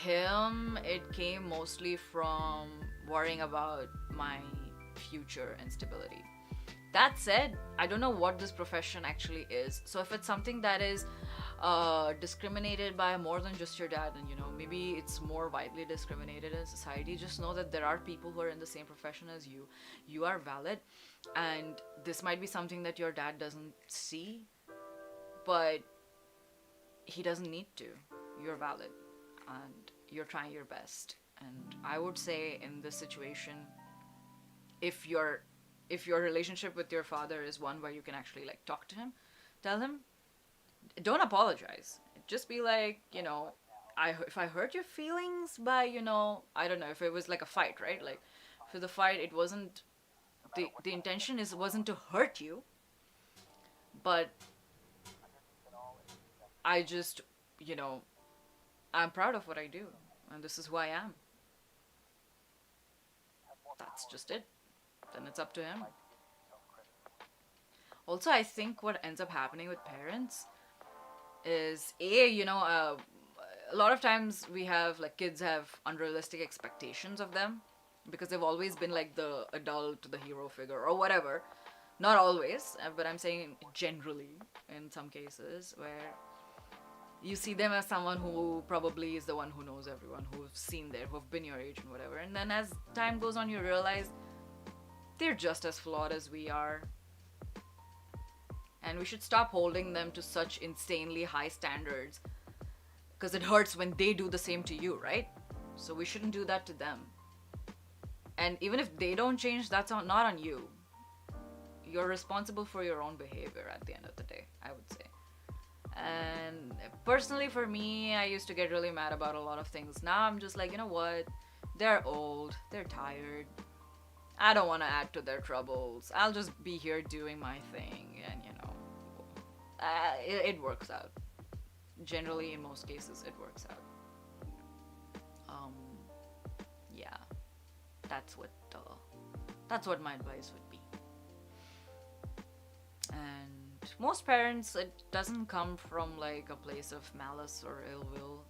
him, it came mostly from worrying about my future and stability. That said, I don't know what this profession actually is. So if it's something that is discriminated by more than just your dad, and maybe it's more widely discriminated in society, just know that there are people who are in the same profession as you. You are valid, and this might be something that your dad doesn't see, but he doesn't need to. You're valid, and you're trying your best. And I would say in this situation, if your relationship with your father is one where you can actually like talk to him, tell him, don't apologize. Just be like, if I hurt your feelings by, I don't know, if it was like a fight, right? Like for the fight, it wasn't, the intention wasn't to hurt you, but I just, I'm proud of what I do, and this is who I am. That's just it. Then it's up to him. Also, I think what ends up happening with parents is a lot of times we have like kids have unrealistic expectations of them because they've always been like the adult, the hero figure or whatever. Not always, but I'm saying generally in some cases where you see them as someone who probably is the one who knows everyone, who've been your age and whatever. And then as time goes on, you realize they're just as flawed as we are. And we should stop holding them to such insanely high standards because it hurts when they do the same to you, right? So we shouldn't do that to them. And even if they don't change, that's not on you. You're responsible for your own behavior at the end of the day, I would say. And personally for me, I used to get really mad about a lot of things. Now I'm just like, you know what? They're old, they're tired. I don't want to add to their troubles. I'll just be here doing my thing, and it works out. Generally, in most cases, it works out. Yeah, that's what my advice would be. And most parents, it doesn't come from like a place of malice or ill will.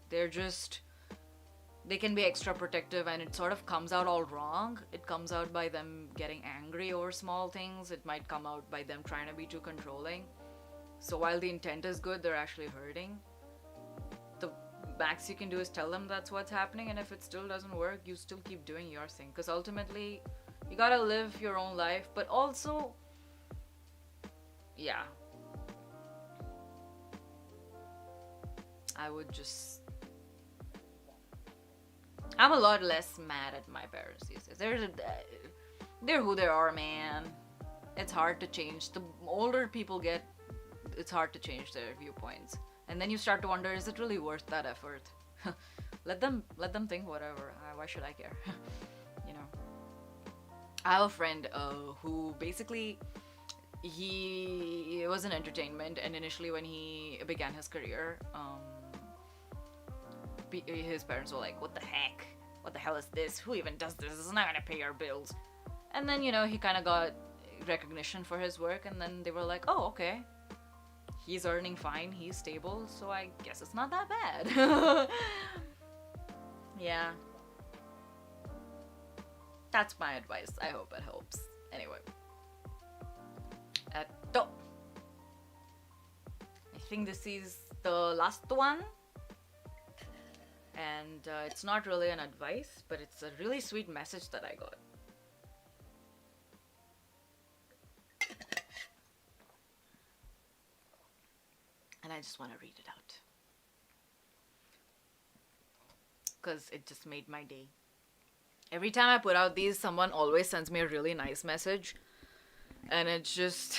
They can be extra protective, and it sort of comes out all wrong. It comes out by them getting angry over small things. It might come out by them trying to be too controlling. So while the intent is good, they're actually hurting. The max you can do is tell them that's what's happening, and if it still doesn't work, you still keep doing your thing. Because ultimately, you gotta live your own life, but also, yeah. I'm a lot less mad at my parents these days. They're who they are, man. It's hard to change. The older people get, it's hard to change their viewpoints. And then you start to wonder, is it really worth that effort? Let them think whatever. Why should I care? I have a friend who basically, he was in entertainment, and initially when he began his career, his parents were like, what the heck? What the hell is this? Who even does this? This is not gonna pay our bills. And then, he kind of got recognition for his work, and then they were like, oh, okay. He's earning fine, he's stable, so I guess it's not that bad. Yeah. That's my advice. I hope it helps. Anyway. I think this is the last one. And it's not really an advice, but it's a really sweet message that I got. And I just want to read it out. Because it just made my day. Every time I put out these, someone always sends me a really nice message. And it just...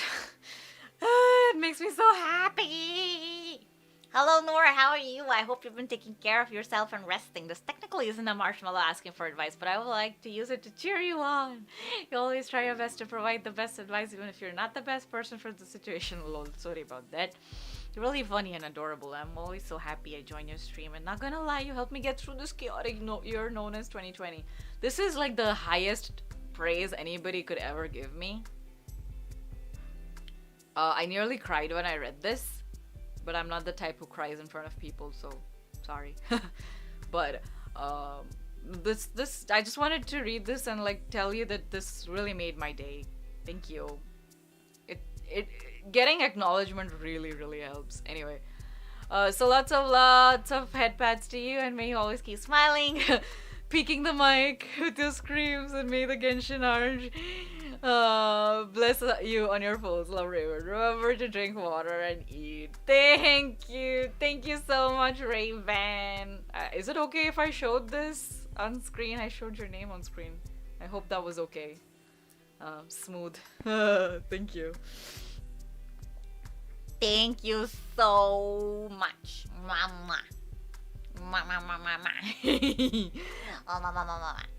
it makes me so happy! Hello, Noor, how are you? I hope you've been taking care of yourself and resting. This technically isn't a marshmallow asking for advice, but I would like to use it to cheer you on. You always try your best to provide the best advice, even if you're not the best person for the situation. Lol, sorry about that. You're really funny and adorable. I'm always so happy I joined your stream. And not gonna lie, you helped me get through this chaotic year known as 2020. This is like the highest praise anybody could ever give me. I nearly cried when I read this. But I'm not the type who cries in front of people, so sorry. But this I just wanted to read this and like tell you that this really made my day. Thank you. It getting acknowledgement really helps. Anyway, so lots of head pats to you, and may you always keep smiling, peeking the mic with your screams, and may the Genshin Orange bless you on your falls, love Raven. Remember to drink water and eat. Thank you so much, Raven. Is it okay if I showed this on screen? I showed your name on screen. I hope that was okay. Smooth. Thank you. Thank you so much, Mama.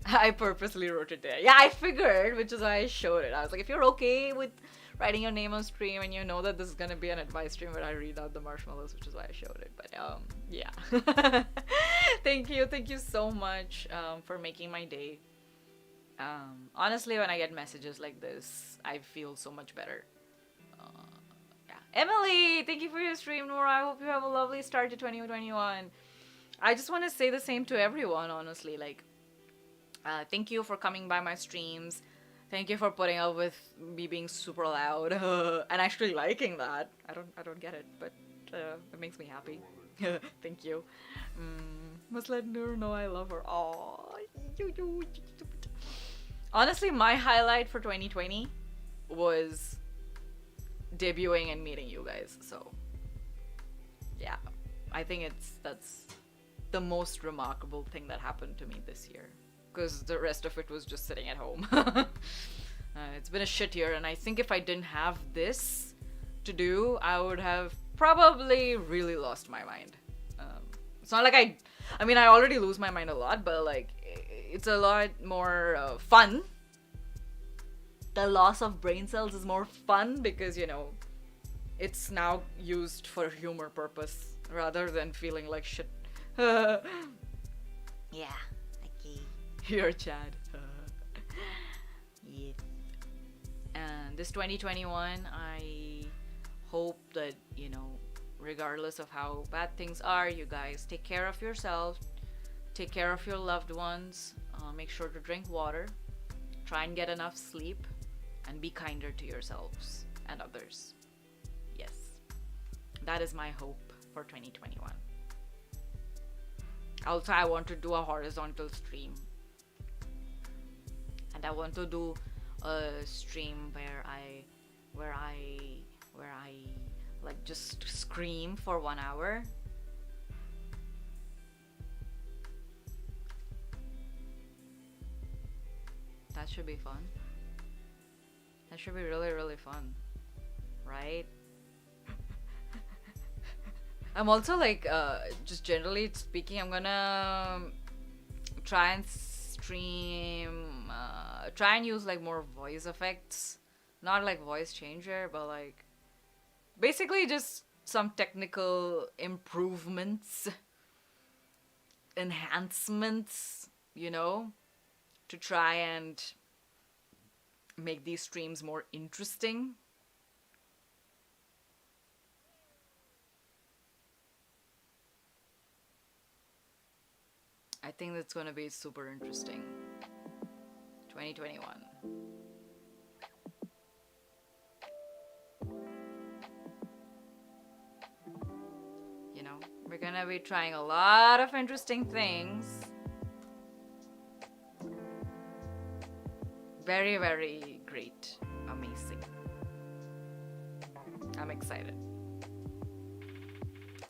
I purposely wrote it there. Yeah, I figured, which is why I showed it. I was like, if you're okay with writing your name on stream and you know that this is gonna be an advice stream where I read out the marshmallows, which is why I showed it. But yeah. Thank you so much for making my day. Honestly, when I get messages like this, I feel so much better. Yeah. Emily, thank you for your stream, Noor. I hope you have a lovely start to 2021. I just want to say the same to everyone, honestly. Like, thank you for coming by my streams. Thank you for putting up with me being super loud and actually liking that. I don't get it, but it makes me happy. Thank you. Must let Noor know I love her. Aww. Honestly, my highlight for 2020 was debuting and meeting you guys. So, yeah, I think that's the most remarkable thing that happened to me this year, because the rest of it was just sitting at home. It's been a shit year, and I think if I didn't have this to do, I would have probably really lost my mind. It's not like I already lose my mind a lot, but like it's a lot more fun. The loss of brain cells is more fun because, you know, it's now used for humor purpose rather than feeling like shit. Yeah, okay. You're Chad. Yeah. And this 2021, I hope that, you know, regardless of how bad things are, you guys take care of yourselves, take care of your loved ones, make sure to drink water, try and get enough sleep, and be kinder to yourselves and others. Yes, that is my hope for 2021. Also, I want to do a horizontal stream, and I want to do a stream where I like just scream for 1 hour. That should be fun. That should be really, really fun, right? I'm also like, just generally speaking, I'm gonna try and stream, try and use like more voice effects, not like voice changer, but like basically just some technical improvements, enhancements, you know, to try and make these streams more interesting. I think that's gonna be super interesting. 2021. You know, we're gonna be trying a lot of interesting things. Very, very great. Amazing. I'm excited.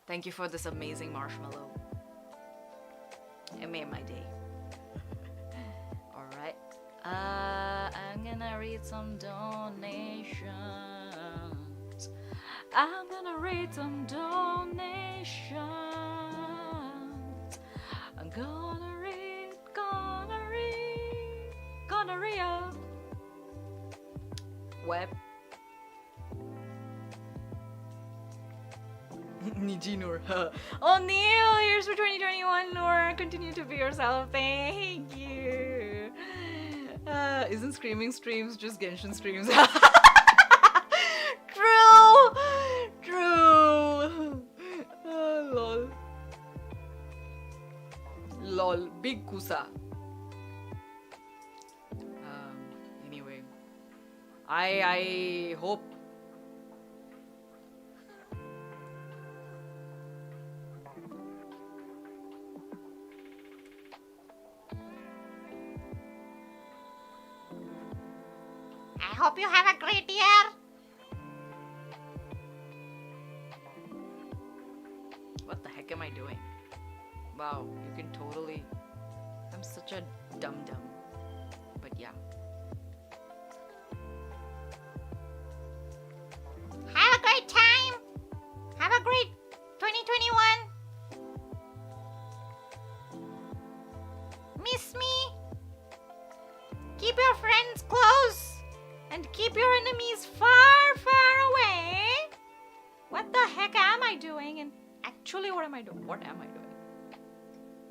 Thank you for this amazing marshmallow. It made my day. Alright. I'm gonna read some donations. I'm gonna read some donations. I'm gonna read gonorrhea. Web. Noor. Oh, Neil, here's for 2021, Noor. Continue to be yourself. Thank you. Isn't screaming streams just Genshin streams? True. Lol. Lol. Big kusa. Anyway, I hope. I hope you have a great year. What the heck am I doing? Wow, you can totally... I'm such a dum-dum. But yeah. Have a great time! Have a great 2021! Miss me? Keep your friends close! And keep your enemies far, far away. What the heck am I doing? And actually, what am I doing? What am I doing?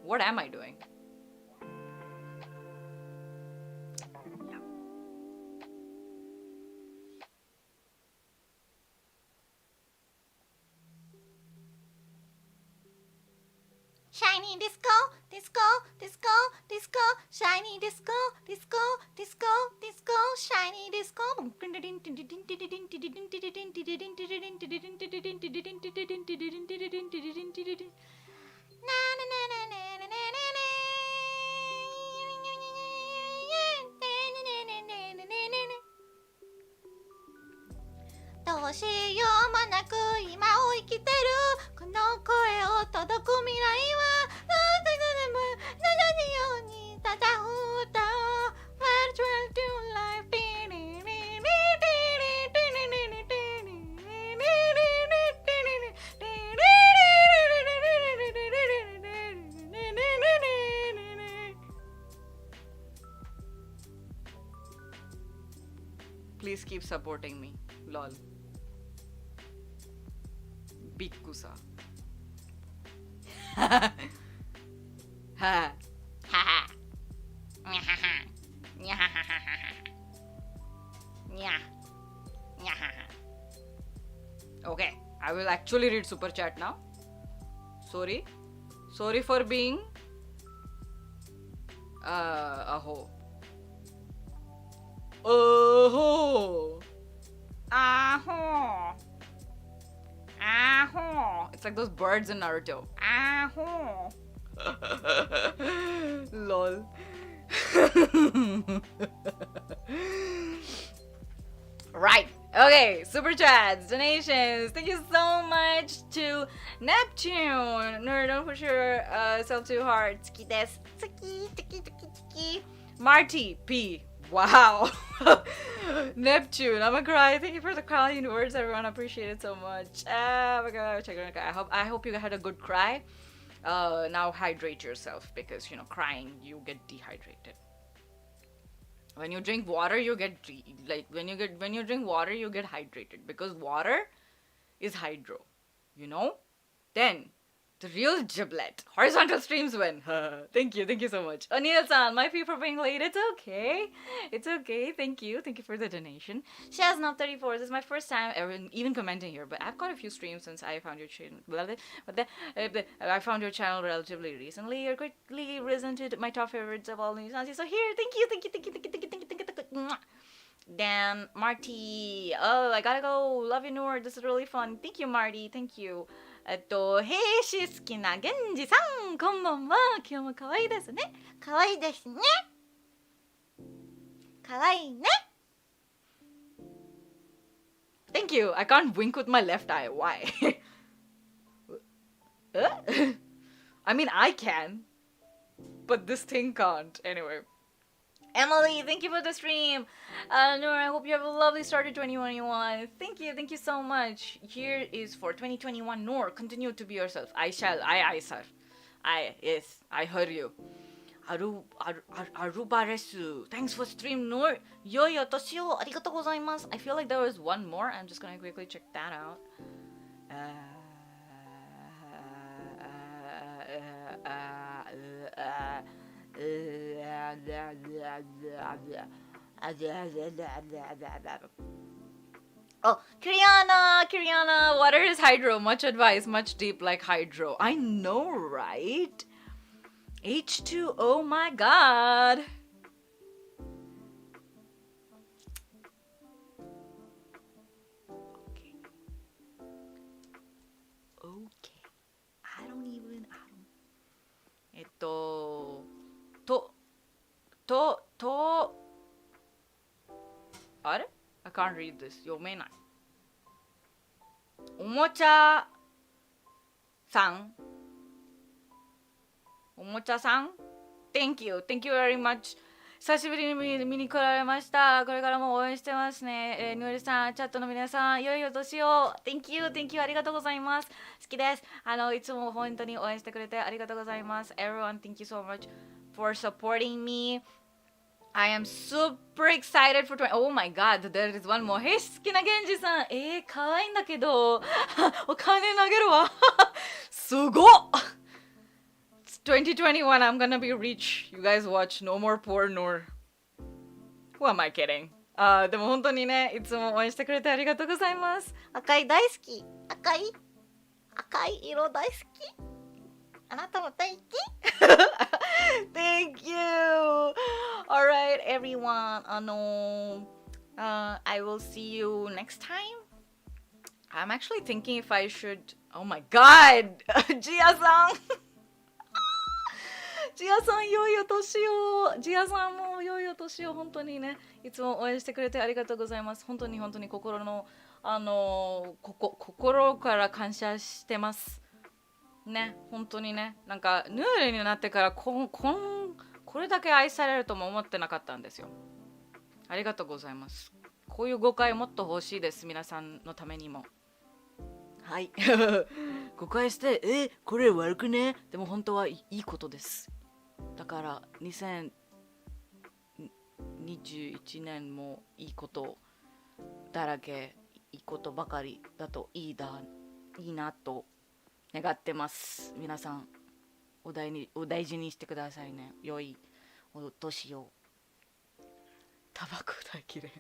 What am I doing? Yeah. Shiny disco, disco, disco, disco, shiny disco, disco, disco, disco, shiny disco.どうしようもなく今を生きてるこの声を届く未来はなんででも何ようにただ歌う Virtual to life supporting me. Lol. Bikusa. Ha ha. Ha. Okay, I will actually read super chat now. Sorry for being a hoe. Oh, aho. It's like those birds in Naruto. Aho. Lol. Right. Okay. Super chats, donations. Thank you so much to Neptune. Noor, don't push yourself too hard. Tsuki desu. Tsuki. Marty P. Wow. Neptune, I'm gonna cry. Thank you for the kind words, everyone. I appreciate it so much. Oh my god, I hope you had a good cry. Now hydrate yourself because crying you get dehydrated. When you drink water, you get when you drink water, you get hydrated because water is hydro. Then the real giblet. Horizontal streams win. Thank you so much. Anil-san, my fee for being late. It's okay. Thank you for the donation. Shaz34, this is my first time ever even commenting here, but I've got a few streams since I found your channel. I found your channel relatively recently. You're quickly risen to my top favorites of all NIJISANJI. So here, thank you. Then Marty. Oh, I gotta go. Love you, Noor. This is really fun. Thank you, Marty. Thank you. 兵士好きな源氏さん、こんばんは。今日も可愛いですね。可愛いですね。可愛いね。Thank you. I can't wink with my left eye. Why? I mean, I can, but this thing can't. Anyway. Emily, thank you for the stream. Noor, I hope you have a lovely start to 2021. Thank you so much. Here is for 2021. Noor, continue to be yourself. I shall. Sir. Yes, I heard you. Arubaresu. Thanks for stream, Noor. Yoyo Toshio, arigatou gozaimasu. I feel like there was one more. I'm just gonna quickly check that out. Oh, Kiriana, water is hydro. Much advice, much deep like hydro. I know, right? H2, oh my god. Okay. I don'tあれ? I can't read this. 読めない。おもちゃさん Thank you very much. 久しぶりに見に来られました。これからも応援してますね。ぬえりさん、チャットの皆さん、良いお年を。Thank you ありがとうございます。好きです。いつも本当に応援してくれてありがとうございます。Everyone, thank you so much for supporting me. I am super excited for 20. Oh my god, there is one more. 好きな源氏さん。可愛いんだけど。お金投げるわ。すごっ 2021, I'm gonna be rich. You guys watch. No more poor Noor. Who am I kidding? でも本当にね、いつも応援してくれてありがとうございます。赤い大好き。赤い色大好き。あなたも大好きThank you. All right, everyone. I will see you next time. I'm actually thinking if I should. Oh my God, Gia-san. ジアさん、良いお年を。ジアさんも良いお年を。本当にね、いつも応援してくれてありがとうございます。本当に心の心から感謝してます。ね、本当にね、なんかヌールになってからこれだけ愛されるとも思ってなかったんですよ。ありがとうございます。こういう誤解もっと欲しいです。皆さんのためにも。はい。誤解して、これ悪くね？でも本当はいいことです。だから2021年もいいことをだらけいいことばかりだといいなと願ってます。皆さんお大事にしてくださいね。良いお年を。タバコだきれ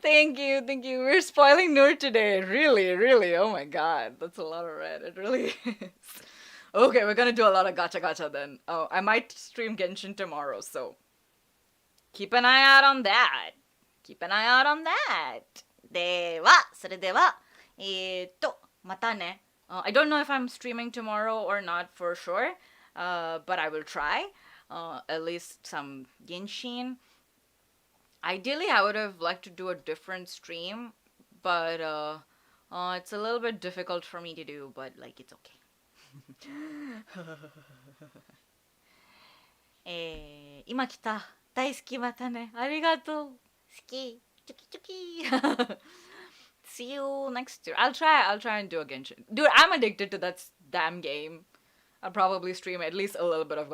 Thank you. We're spoiling Noor today. Really. Oh my god. That's a lot of red. It really is. Okay, we're gonna do a lot of gacha then. Oh, I might stream Genshin tomorrow, so keep an eye out on that. では、それでは、またね。I don't know if I'm streaming tomorrow or not for sure, but I will try. At least some Genshin. Ideally, I would have liked to do a different stream, but it's a little bit difficult for me to do, but like it's okay. 今来た。大好きまたね。ありがとう。好き。チョキチョキ。See you next year. I'll try and do a Genshin. Dude, I'm addicted to that damn game. I'll probably stream at least a little bit of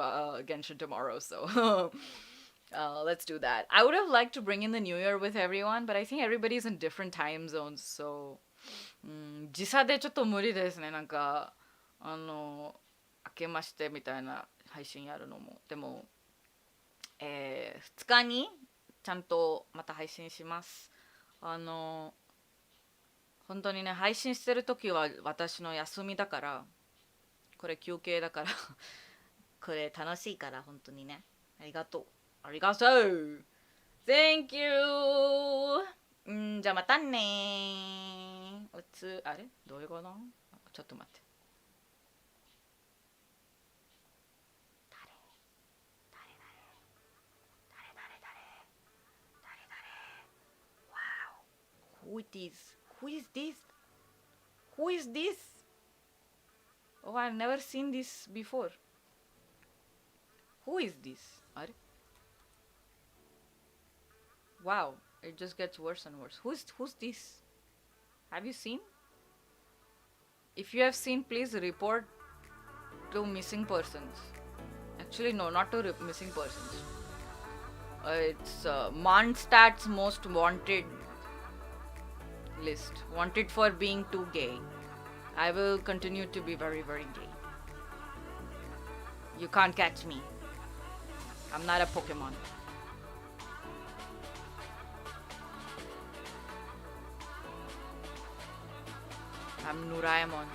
Genshin tomorrow, so let's do that. I would have liked to bring in the New Year with everyone, but I think everybody's in different time zones, so 時差でちょっと無理ですね。なんか明けましてみたいな配信やるのも。でも、2日にちゃんとまた配信します。本当にね、配信してる時は私の休みだから、これ休憩だからこれ楽しいから本当にね。ありがとう。Thank you! じゃあまたねー。あれどういうこと？ちょっと待って。Wow. Who is this? Oh, I've never seen this before. Who is this? あれ Wow, it just gets worse and worse. Who's this? Have you seen? If you have seen, please report to missing persons. Actually, no, not to missing persons. It's Mondstadt's most wanted list. Wanted for being too gay. I will continue to be very, very gay. You can't catch me. I'm not a Pokemon. I'm Noraemon.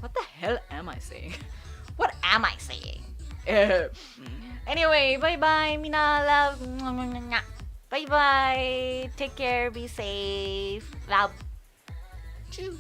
What the hell am I saying? What am I saying? Anyway, bye bye. Mina love. Bye bye. Take care. Be safe. Love. Choo.